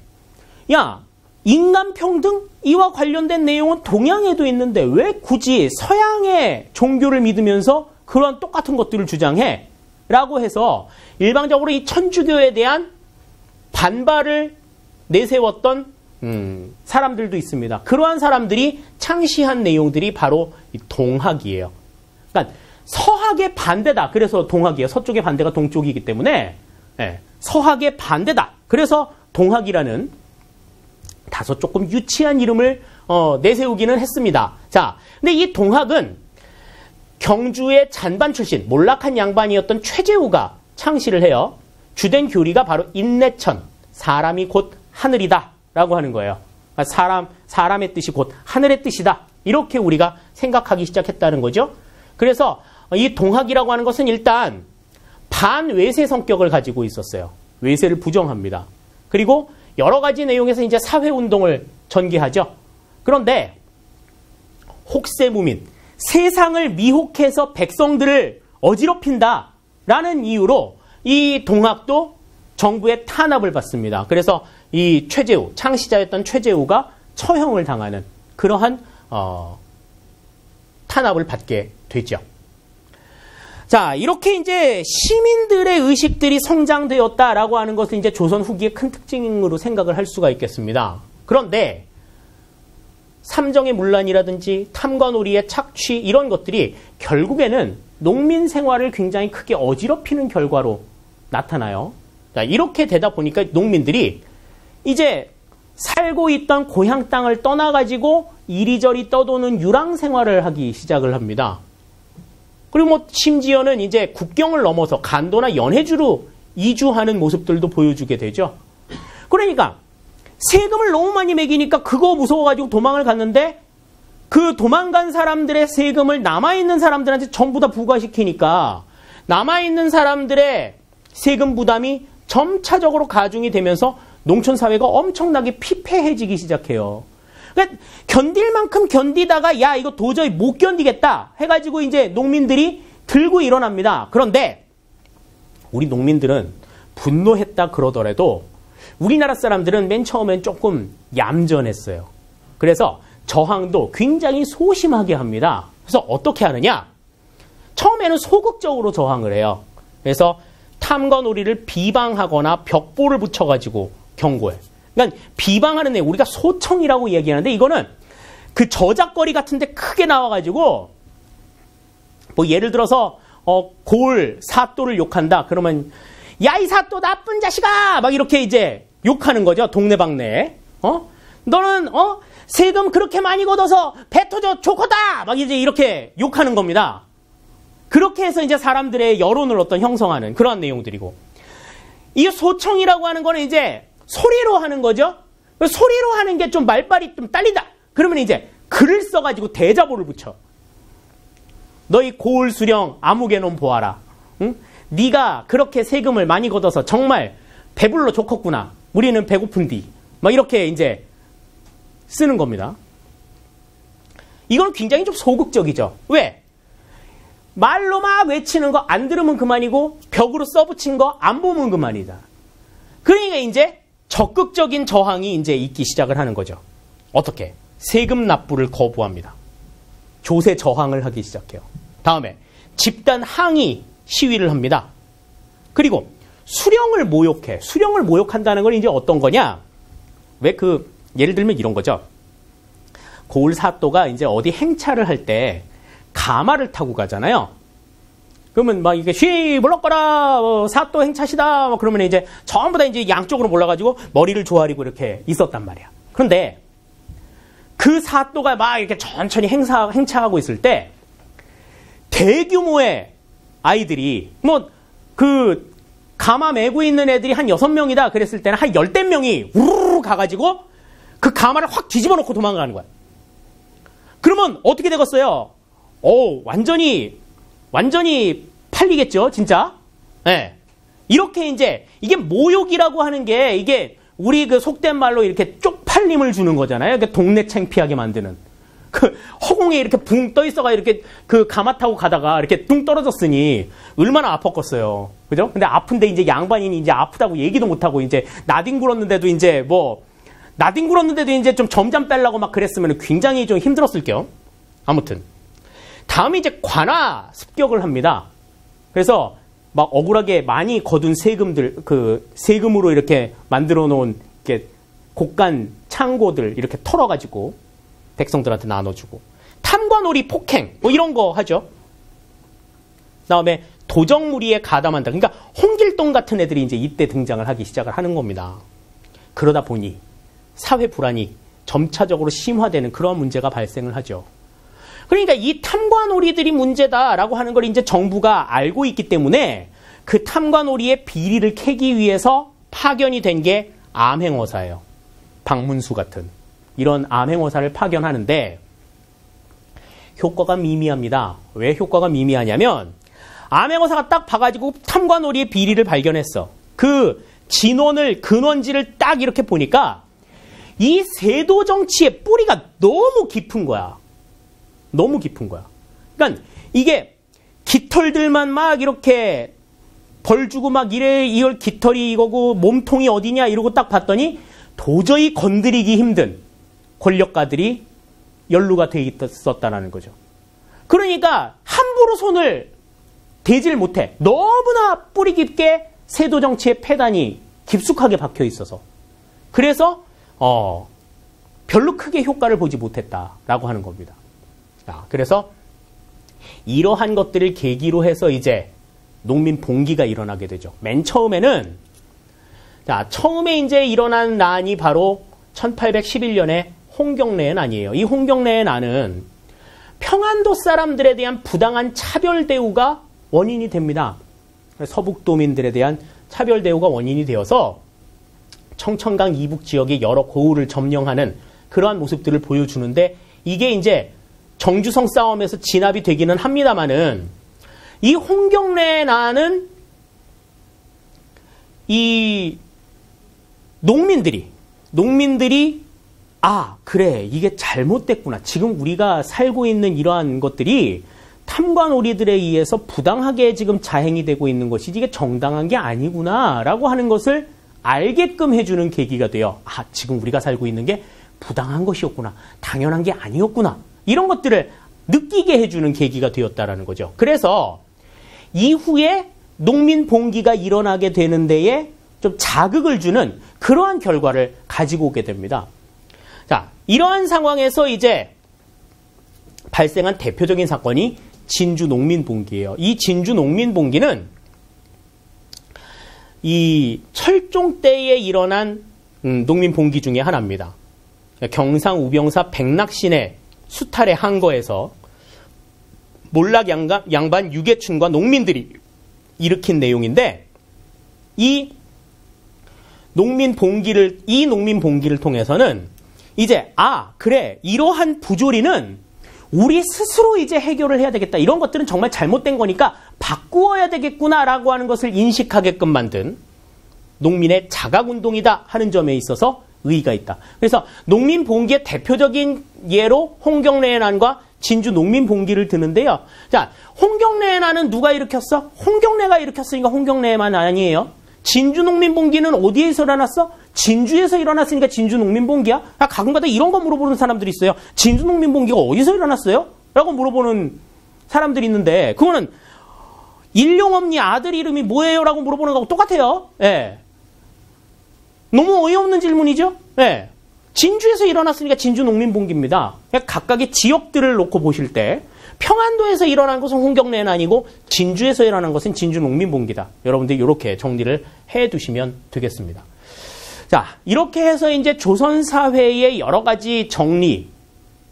야, 인간평등? 이와 관련된 내용은 동양에도 있는데 왜 굳이 서양의 종교를 믿으면서 그런 똑같은 것들을 주장해? 라고 해서 일방적으로 이 천주교에 대한 반발을 내세웠던 사람들도 있습니다. 그러한 사람들이 창시한 내용들이 바로 이 동학이에요. 그러니까 서학의 반대다. 그래서 동학이에요. 서쪽의 반대가 동쪽이기 때문에 서학의 반대다. 그래서 동학이라는 다소 조금 유치한 이름을 내세우기는 했습니다. 자, 근데 이 동학은 경주의 잔반 출신 몰락한 양반이었던 최재우가 창시를 해요. 주된 교리가 바로 인내천, 사람이 곧 하늘이다 라고 하는 거예요. 사람의 뜻이 곧 하늘의 뜻이다. 이렇게 우리가 생각하기 시작했다는 거죠. 그래서 이 동학이라고 하는 것은 일단 반외세 성격을 가지고 있었어요. 외세를 부정합니다. 그리고 여러 가지 내용에서 이제 사회운동을 전개하죠. 그런데 혹세무민, 세상을 미혹해서 백성들을 어지럽힌다라는 이유로 이 동학도 정부의 탄압을 받습니다. 그래서 이 최재우, 창시자였던 최재우가 처형을 당하는 그러한 탄압을 받게 되죠. 자, 이렇게 이제 시민들의 의식들이 성장되었다라고 하는 것은 이제 조선 후기의 큰 특징으로 생각을 할 수가 있겠습니다. 그런데 삼정의 문란이라든지 탐관오리의 착취 이런 것들이 결국에는 농민 생활을 굉장히 크게 어지럽히는 결과로 나타나요. 자, 이렇게 되다 보니까 농민들이 이제 살고 있던 고향 땅을 떠나가지고 이리저리 떠도는 유랑 생활을 하기 시작을 합니다. 그리고 뭐 심지어는 이제 국경을 넘어서 간도나 연해주로 이주하는 모습들도 보여주게 되죠. 그러니까 세금을 너무 많이 매기니까 그거 무서워가지고 도망을 갔는데 그 도망간 사람들의 세금을 남아있는 사람들한테 전부 다 부과시키니까 남아있는 사람들의 세금 부담이 점차적으로 가중이 되면서 농촌사회가 엄청나게 피폐해지기 시작해요. 그러니까 견딜 만큼 견디다가 야 이거 도저히 못 견디겠다 해가지고 이제 농민들이 들고 일어납니다. 그런데 우리 농민들은 분노했다 그러더라도 우리나라 사람들은 맨 처음엔 조금 얌전했어요. 그래서 저항도 굉장히 소심하게 합니다. 그래서 어떻게 하느냐? 처음에는 소극적으로 저항을 해요. 그래서 탐관오리를 비방하거나 벽보를 붙여가지고 경고해. 그러니까 비방하는 애 우리가 소청이라고 얘기하는데 이거는 그 저작거리 같은데 크게 나와가지고 뭐 예를 들어서 고을 사또를 욕한다 그러면 야 이 사또 나쁜 자식아 막 이렇게 이제 욕하는 거죠. 동네방네. 너는 세금 그렇게 많이 걷어서 배 터져 좋거다 막 이제 이렇게 욕하는 겁니다. 그렇게 해서 이제 사람들의 여론을 어떤 형성하는 그러한 내용들이고 이 소청이라고 하는 거는 이제 소리로 하는 거죠. 소리로 하는 게 좀 말빨이 좀 딸린다. 그러면 이제 글을 써가지고 대자보를 붙여. 너희 고을 수령 아무개놈 보아라. 응? 네가 그렇게 세금을 많이 걷어서 정말 배불러 좋겠구나. 우리는 배고픈디. 막 이렇게 이제 쓰는 겁니다. 이건 굉장히 좀 소극적이죠. 왜? 말로 막 외치는 거 안 들으면 그만이고 벽으로 써붙인 거 안 보면 그만이다. 그러니까 이제 적극적인 저항이 이제 있기 시작을 하는 거죠. 어떻게? 세금 납부를 거부합니다. 조세 저항을 하기 시작해요. 다음에 집단 항의 시위를 합니다. 그리고 수령을 모욕해. 수령을 모욕한다는 건 이제 어떤 거냐? 왜 예를 들면 이런 거죠. 고을 사또가 이제 어디 행차를 할 때 가마를 타고 가잖아요. 그러면 막 이게 쉬 물러거라 사또 행차시다 막 그러면 이제 전부 다 이제 양쪽으로 몰라가지고 머리를 조아리고 이렇게 있었단 말이야. 그런데 그 사또가 막 이렇게 천천히 행차하고 있을 때 대규모의 아이들이 가마 메고 있는 애들이 한 6명이다 그랬을 때는 한 10대명이 우르르 가가지고 그 가마를 확 뒤집어 놓고 도망가는 거야. 그러면 어떻게 되겠어요? 완전히 완전히 팔리겠죠, 진짜? 예. 이렇게 이제, 이게 모욕이라고 하는 게, 이게 우리 그 속된 말로 이렇게 쪽팔림을 주는 거잖아요. 이렇게 동네 창피하게 만드는. 그 허공에 이렇게 붕 떠 있어가 이렇게 그 가마 타고 가다가 이렇게 뚱 떨어졌으니 얼마나 아팠겠어요. 그죠? 근데 아픈데 이제 양반인이 이제 아프다고 얘기도 못하고 이제 나뒹굴었는데도 이제 나뒹굴었는데도 이제 좀 점잠 빼려고 막 그랬으면 굉장히 좀 힘들었을 게요. 아무튼. 다음에 이제 관아 습격을 합니다. 그래서 막 억울하게 많이 거둔 세금들, 그 세금으로 이렇게 만들어 놓은 이렇게 곡간 창고들 이렇게 털어가지고 백성들한테 나눠주고, 탐관오리 폭행 뭐 이런 거 하죠. 그다음에 도적무리에 가담한다. 그러니까 홍길동 같은 애들이 이제 이때 등장을 하기 시작을 하는 겁니다. 그러다 보니 사회 불안이 점차적으로 심화되는 그런 문제가 발생을 하죠. 그러니까 이 탐관오리들이 문제다라고 하는 걸 이제 정부가 알고 있기 때문에 그 탐관오리의 비리를 캐기 위해서 파견이 된 게 암행어사예요. 박문수 같은 이런 암행어사를 파견하는데 효과가 미미합니다. 왜 효과가 미미하냐면 암행어사가 딱 봐가지고 탐관오리의 비리를 발견했어. 그 근원지를 딱 이렇게 보니까 이 세도 정치의 뿌리가 너무 깊은 거야. 너무 깊은 거야. 그러니까 이게 깃털들만 막 이렇게 벌 주고 막 이걸 깃털이 이거고 몸통이 어디냐 이러고 딱 봤더니 도저히 건드리기 힘든 권력가들이 연루가 돼 있었다는 거죠. 그러니까 함부로 손을 대질 못해. 너무나 뿌리 깊게 세도 정치의 폐단이 깊숙하게 박혀 있어서. 그래서 별로 크게 효과를 보지 못했다라고 하는 겁니다. 그래서 이러한 것들을 계기로 해서 이제 농민 봉기가 일어나게 되죠. 맨 처음에는 처음에 이제 일어난 난이 바로 1811년에 홍경래의 난이에요. 이 홍경래의 난은 평안도 사람들에 대한 부당한 차별 대우가 원인이 됩니다. 서북도민들에 대한 차별 대우가 원인이 되어서 청천강 이북 지역의 여러 고을을 점령하는 그러한 모습들을 보여주는데, 이게 이제 정주성 싸움에서 진압이 되기는 합니다만은, 이 홍경래의 난은 이 농민들이 그래, 이게 잘못됐구나. 지금 우리가 살고 있는 이러한 것들이 탐관오리들에 의해서 부당하게 지금 자행이 되고 있는 것이 이게 정당한 게 아니구나 라고 하는 것을 알게끔 해주는 계기가 돼요. 지금 우리가 살고 있는 게 부당한 것이었구나. 당연한 게 아니었구나. 이런 것들을 느끼게 해주는 계기가 되었다라는 거죠. 그래서 이후에 농민 봉기가 일어나게 되는 데에 좀 자극을 주는 그러한 결과를 가지고 오게 됩니다. 자, 이러한 상황에서 이제 발생한 대표적인 사건이 진주 농민 봉기예요. 이 진주 농민 봉기는 이 철종 때에 일어난 농민 봉기 중에 하나입니다. 경상 우병사 백낙신의 수탈의 항거에서 몰락 양반 유계춘과 농민들이 일으킨 내용인데, 이 농민 봉기를 통해서는 이제 그래, 이러한 부조리는 우리 스스로 이제 해결을 해야 되겠다. 이런 것들은 정말 잘못된 거니까 바꾸어야 되겠구나라고 하는 것을 인식하게끔 만든 농민의 자각운동이다 하는 점에 있어서 의의가 있다. 그래서 농민 봉기의 대표적인 예로 홍경래의 난과 진주 농민 봉기를 드는데요. 자, 홍경래의 난은 누가 일으켰어? 홍경래가 일으켰으니까 홍경래의 난 아니에요. 진주 농민 봉기는 어디에서 일어났어? 진주에서 일어났으니까 진주 농민 봉기야? 가끔가다 이런 거 물어보는 사람들이 있어요. 진주 농민 봉기가 어디서 일어났어요? 라고 물어보는 사람들이 있는데, 그거는 일용엄니 아들 이름이 뭐예요? 라고 물어보는 거하고 똑같아요. 예. 너무 어이없는 질문이죠? 예. 진주에서 일어났으니까 진주 농민 봉기입니다. 각각의 지역들을 놓고 보실 때 평안도에서 일어난 것은 홍경래는 아니고 진주에서 일어난 것은 진주 농민 봉기다. 여러분들 이렇게 정리를 해 두시면 되겠습니다. 자, 이렇게 해서 이제 조선 사회의 여러 가지 정리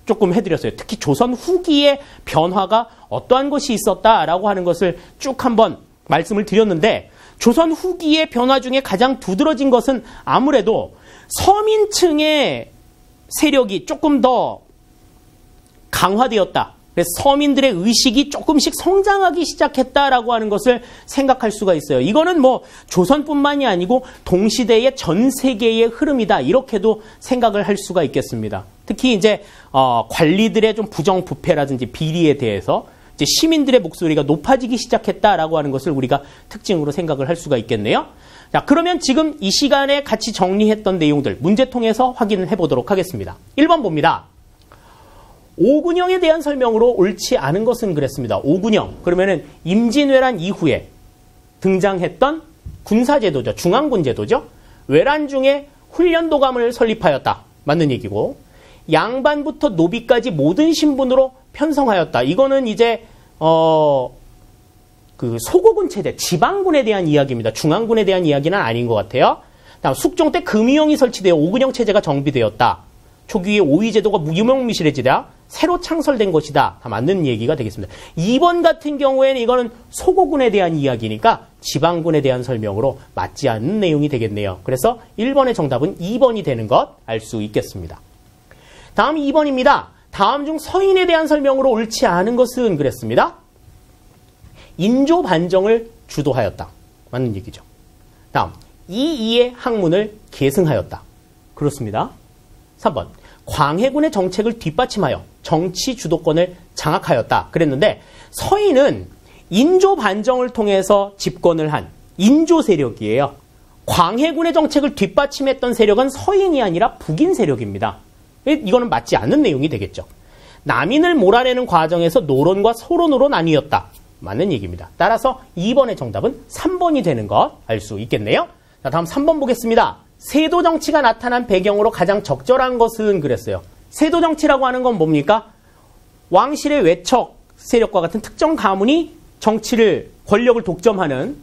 조금 해드렸어요. 특히 조선 후기의 변화가 어떠한 것이 있었다라고 하는 것을 쭉 한번 말씀을 드렸는데, 조선 후기의 변화 중에 가장 두드러진 것은 아무래도 서민층의 세력이 조금 더 강화되었다 그래서 서민들의 의식이 조금씩 성장하기 시작했다라고 하는 것을 생각할 수가 있어요. 이거는 뭐 조선뿐만이 아니고 동시대의 전 세계의 흐름이다. 이렇게도 생각을 할 수가 있겠습니다. 특히 이제 관리들의 좀 부정부패라든지 비리에 대해서 이제 시민들의 목소리가 높아지기 시작했다라고 하는 것을 우리가 특징으로 생각을 할 수가 있겠네요. 자, 그러면 지금 이 시간에 같이 정리했던 내용들 문제 통해서 확인을 해보도록 하겠습니다. 1번 봅니다. 오군영에 대한 설명으로 옳지 않은 것은 그랬습니다. 오군영, 그러면은 임진왜란 이후에 등장했던 군사제도죠. 중앙군제도죠. 외란 중에 훈련도감을 설립하였다. 맞는 얘기고, 양반부터 노비까지 모든 신분으로 편성하였다. 이거는 이제 그 소고군 체제, 지방군에 대한 이야기입니다. 중앙군에 대한 이야기는 아닌 것 같아요. 다음 숙종 때 금위형이 설치되어 오군영 체제가 정비되었다. 초기에 오위제도가 유명미실해지다 새로 창설된 것이다. 다 맞는 얘기가 되겠습니다. 2번 같은 경우에는 이거는 소고군에 대한 이야기니까 지방군에 대한 설명으로 맞지 않는 내용이 되겠네요. 그래서 1번의 정답은 2번이 되는 것 알 수 있겠습니다. 다음 2번입니다. 다음 중 서인에 대한 설명으로 옳지 않은 것은 그랬습니다. 인조 반정을 주도하였다. 맞는 얘기죠. 다음, 이이의 학문을 계승하였다. 그렇습니다. 3번, 광해군의 정책을 뒷받침하여 정치 주도권을 장악하였다. 그랬는데 서인은 인조 반정을 통해서 집권을 한 인조 세력이에요. 광해군의 정책을 뒷받침했던 세력은 서인이 아니라 북인 세력입니다. 이거는 맞지 않는 내용이 되겠죠. 남인을 몰아내는 과정에서 노론과 소론으로 나뉘었다. 맞는 얘기입니다. 따라서 2번의 정답은 3번이 되는 것 알 수 있겠네요. 자, 다음 3번 보겠습니다. 세도 정치가 나타난 배경으로 가장 적절한 것은 그랬어요. 세도 정치라고 하는 건 뭡니까? 왕실의 외척 세력과 같은 특정 가문이 정치를, 권력을 독점하는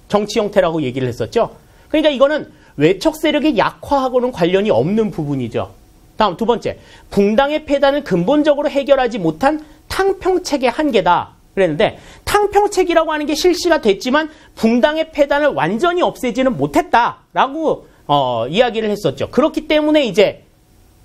정치 형태라고 얘기를 했었죠. 그러니까 이거는 외척 세력의 약화하고는 관련이 없는 부분이죠. 다음 두 번째, 붕당의 폐단을 근본적으로 해결하지 못한 탕평책의 한계다. 그랬는데 탕평책이라고 하는 게 실시가 됐지만 붕당의 폐단을 완전히 없애지는 못했다라고 이야기를 했었죠. 그렇기 때문에 이제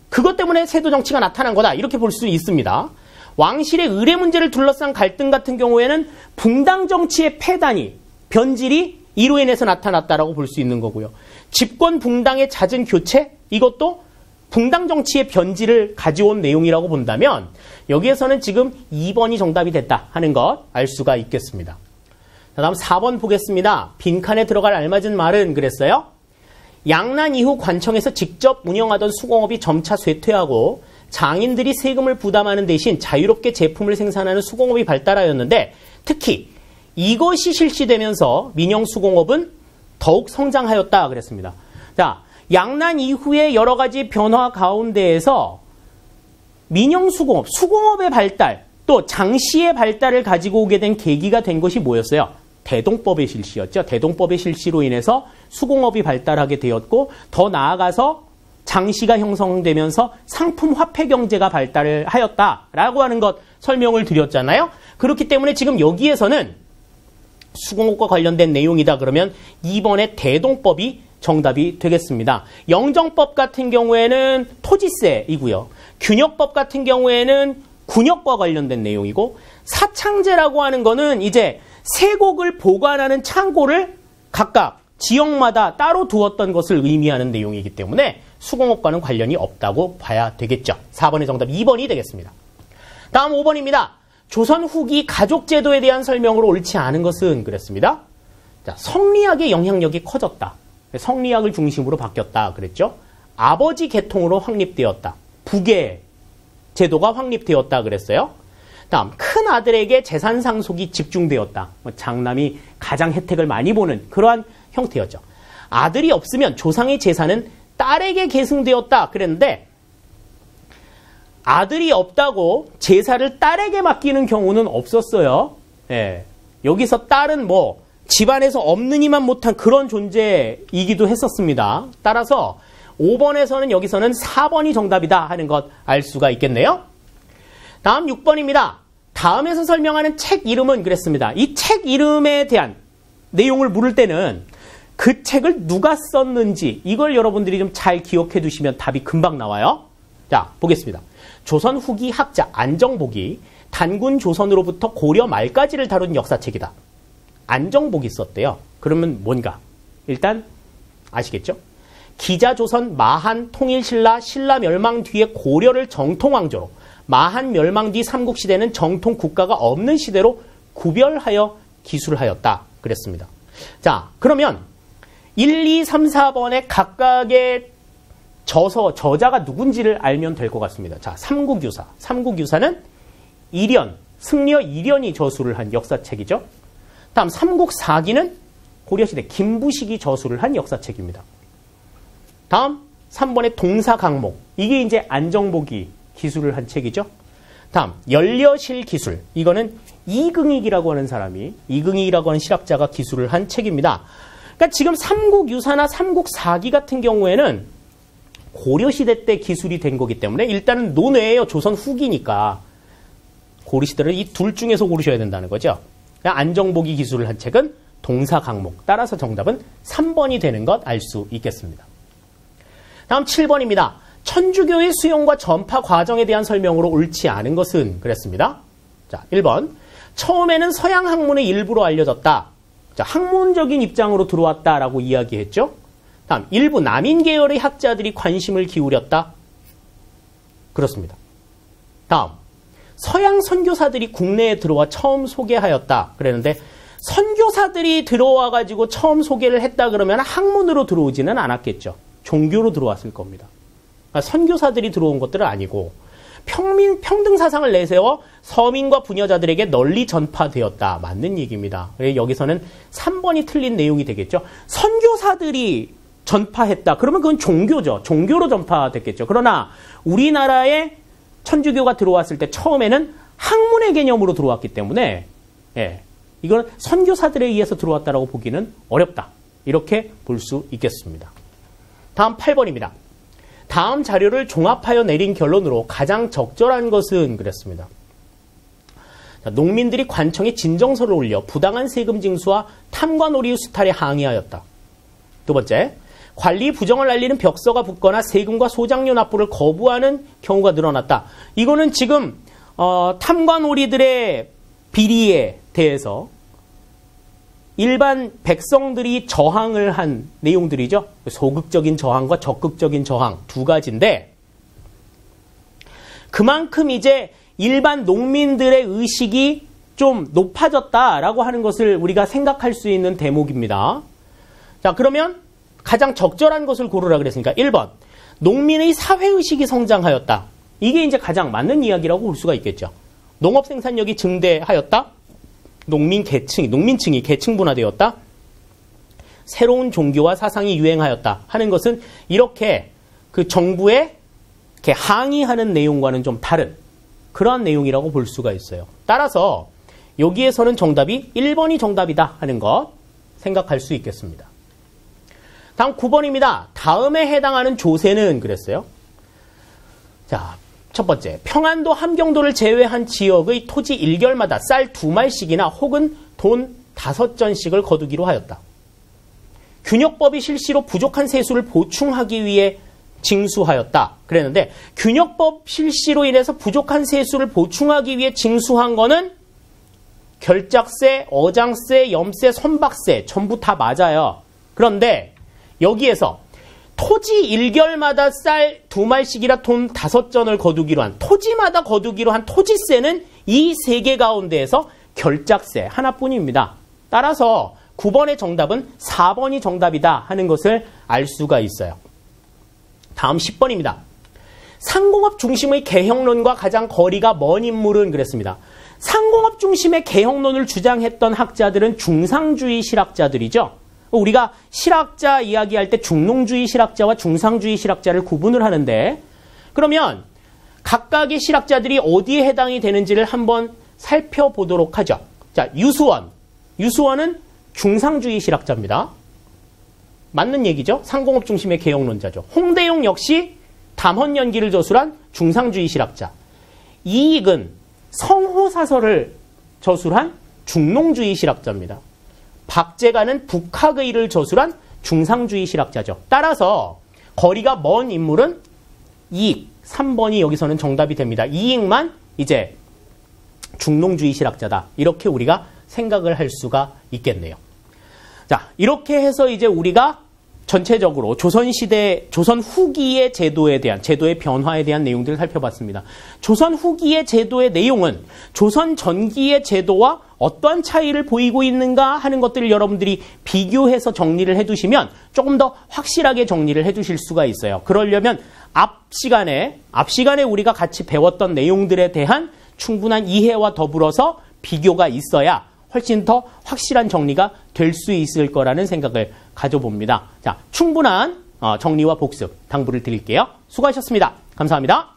그것 때문에 세도 정치가 나타난 거다. 이렇게 볼 수 있습니다. 왕실의 의례 문제를 둘러싼 갈등 같은 경우에는 붕당 정치의 폐단이, 변질이 이로 인해서 나타났다라고 볼 수 있는 거고요. 집권 붕당의 잦은 교체, 이것도 붕당 정치의 변질을 가져온 내용이라고 본다면 여기에서는 지금 2번이 정답이 됐다 하는 것 알 수가 있겠습니다. 자, 다음 4번 보겠습니다. 빈칸에 들어갈 알맞은 말은 그랬어요. 양난 이후 관청에서 직접 운영하던 수공업이 점차 쇠퇴하고 장인들이 세금을 부담하는 대신 자유롭게 제품을 생산하는 수공업이 발달하였는데 특히 이것이 실시되면서 민영수공업은 더욱 성장하였다 그랬습니다. 자, 양난 이후의 여러 가지 변화 가운데에서 민영수공업, 수공업의 발달, 또 장시의 발달을 가지고 오게 된 계기가 된 것이 뭐였어요? 대동법의 실시였죠. 대동법의 실시로 인해서 수공업이 발달하게 되었고 더 나아가서 장시가 형성되면서 상품 화폐 경제가 발달을 하였다라고 하는 것 설명을 드렸잖아요. 그렇기 때문에 지금 여기에서는 수공업과 관련된 내용이다 그러면 2번의 대동법이 정답이 되겠습니다. 영정법 같은 경우에는 토지세이고요. 균역법 같은 경우에는 군역과 관련된 내용이고 사창제라고 하는 거는 이제 세곡을 보관하는 창고를 각각 지역마다 따로 두었던 것을 의미하는 내용이기 때문에 수공업과는 관련이 없다고 봐야 되겠죠. 4번의 정답 2번이 되겠습니다. 다음 5번입니다. 조선 후기 가족제도에 대한 설명으로 옳지 않은 것은 그랬습니다. 자, 성리학의 영향력이 커졌다. 성리학을 중심으로 바뀌었다 그랬죠. 아버지 계통으로 확립되었다. 부계 제도가 확립되었다 그랬어요. 다음, 큰 아들에게 재산 상속이 집중되었다. 장남이 가장 혜택을 많이 보는 그러한 형태였죠. 아들이 없으면 조상의 재산은 딸에게 계승되었다 그랬는데 아들이 없다고 제사를 딸에게 맡기는 경우는 없었어요. 예. 여기서 딸은 뭐 집안에서 없는 이만 못한 그런 존재이기도 했었습니다. 따라서 5번에서는 여기서는 4번이 정답이다 하는 것 알 수가 있겠네요. 다음 6번입니다. 다음에서 설명하는 책 이름은 그랬습니다. 이 책 이름에 대한 내용을 물을 때는 그 책을 누가 썼는지 이걸 여러분들이 좀 잘 기억해 두시면 답이 금방 나와요. 자, 보겠습니다. 조선 후기 학자 안정복이 단군 조선으로부터 고려 말까지를 다룬 역사책이다. 안정복이 썼대요. 그러면 뭔가? 일단 아시겠죠? 기자조선 마한 통일신라 신라 멸망 뒤에 고려를 정통왕조로, 마한 멸망 뒤 삼국시대는 정통 국가가 없는 시대로 구별하여 기술하였다. 그랬습니다. 자, 그러면 1, 2, 3, 4번의 각각의 저자가 누군지를 알면 될 것 같습니다. 자, 삼국유사. 삼국유사는 이련, 승려 이련이 저술을 한 역사책이죠. 다음 삼국사기는 고려시대 김부식이 저술을 한 역사책입니다. 다음 3번의 동사강목. 이게 이제 안정복이 기술을 한 책이죠. 다음 연려실 기술. 이거는 이긍익이라고 하는 사람이, 이긍익이라고 하는 실학자가 기술을 한 책입니다. 그러니까 지금 삼국유사나 삼국사기 같은 경우에는 고려시대 때 기술이 된 거기 때문에 일단은 논외예요. 조선 후기니까. 고려시대를 이 둘 중에서 고르셔야 된다는 거죠. 안정복이 기술을 한 책은 동사강목. 따라서 정답은 3번이 되는 것 알 수 있겠습니다. 다음 7번입니다. 천주교의 수용과 전파 과정에 대한 설명으로 옳지 않은 것은 그랬습니다. 자, 1번. 처음에는 서양 학문의 일부로 알려졌다. 자, 학문적인 입장으로 들어왔다라고 이야기했죠. 다음, 일부 남인 계열의 학자들이 관심을 기울였다. 그렇습니다. 다음, 서양 선교사들이 국내에 들어와 처음 소개하였다. 그랬는데 선교사들이 들어와가지고 처음 소개를 했다 그러면 학문으로 들어오지는 않았겠죠. 종교로 들어왔을 겁니다. 그러니까 선교사들이 들어온 것들은 아니고 평등 사상을 내세워 서민과 부녀자들에게 널리 전파되었다. 맞는 얘기입니다. 여기서는 3번이 틀린 내용이 되겠죠. 선교사들이 전파했다. 그러면 그건 종교죠. 종교로 전파됐겠죠. 그러나 우리나라에 천주교가 들어왔을 때 처음에는 학문의 개념으로 들어왔기 때문에 이건 선교사들에 의해서 들어왔다라고 보기는 어렵다. 이렇게 볼 수 있겠습니다. 다음 8번입니다. 다음 자료를 종합하여 내린 결론으로 가장 적절한 것은 그랬습니다. 자, 농민들이 관청에 진정서를 올려 부당한 세금 징수와 탐관오리 수탈에 항의하였다. 두 번째, 관리 부정을 알리는 벽서가 붙거나 세금과 소장료 납부를 거부하는 경우가 늘어났다. 이거는 지금 탐관오리들의 비리에 대해서 일반 백성들이 저항을 한 내용들이죠. 소극적인 저항과 적극적인 저항 두 가지인데 그만큼 이제 일반 농민들의 의식이 좀 높아졌다라고 하는 것을 우리가 생각할 수 있는 대목입니다. 자, 그러면 가장 적절한 것을 고르라 그랬으니까 1번. 농민의 사회의식이 성장하였다. 이게 이제 가장 맞는 이야기라고 볼 수가 있겠죠. 농업 생산력이 증대하였다. 농민층이 계층분화되었다. 새로운 종교와 사상이 유행하였다 하는 것은 이렇게 그 정부에 이렇게 항의하는 내용과는 좀 다른 그러한 내용이라고 볼 수가 있어요. 따라서 여기에서는 정답이 1번이 정답이다 하는 것 생각할 수 있겠습니다. 다음 9번입니다. 다음에 해당하는 조세는 그랬어요. 자, 첫 번째, 평안도 함경도를 제외한 지역의 토지 1결마다 쌀 2말씩이나 혹은 돈 5전씩을 거두기로 하였다. 균역법이 실시로 부족한 세수를 보충하기 위해 징수하였다. 그랬는데 균역법 실시로 인해서 부족한 세수를 보충하기 위해 징수한 거는 결작세, 어장세, 염세, 선박세 전부 다 맞아요. 그런데 여기에서 토지 1결마다 쌀 2말씩이라 돈 5전을 거두기로 한 토지마다 거두기로 한 토지세는 이 세 개 가운데에서 결작세 하나뿐입니다. 따라서 9번의 정답은 4번이 정답이다 하는 것을 알 수가 있어요. 다음 10번입니다. 상공업 중심의 개혁론과 가장 거리가 먼 인물은 그랬습니다. 상공업 중심의 개혁론을 주장했던 학자들은 중상주의 실학자들이죠. 우리가 실학자 이야기할 때 중농주의 실학자와 중상주의 실학자를 구분을 하는데 그러면 각각의 실학자들이 어디에 해당이 되는지를 한번 살펴보도록 하죠. 자, 유수원은 중상주의 실학자입니다. 맞는 얘기죠. 상공업 중심의 개혁론자죠. 홍대용 역시 담헌연기를 저술한 중상주의 실학자. 이익은 성호사설을 저술한 중농주의 실학자입니다. 박재가는 북학의를 저술한 중상주의 실학자죠. 따라서 거리가 먼 인물은 이익, 3번이 여기서는 정답이 됩니다. 이익만 이제 중농주의 실학자다. 이렇게 우리가 생각을 할 수가 있겠네요. 자, 이렇게 해서 이제 우리가 전체적으로 조선시대, 조선 후기의 제도에 대한, 제도의 변화에 대한 내용들을 살펴봤습니다. 조선 후기의 제도의 내용은 조선 전기의 제도와 어떠한 차이를 보이고 있는가 하는 것들을 여러분들이 비교해서 정리를 해두시면 조금 더 확실하게 정리를 해두실 수가 있어요. 그러려면 앞 시간에 우리가 같이 배웠던 내용들에 대한 충분한 이해와 더불어서 비교가 있어야 훨씬 더 확실한 정리가 될 수 있을 거라는 생각을 가져봅니다. 자, 충분한 정리와 복습 당부를 드릴게요. 수고하셨습니다. 감사합니다.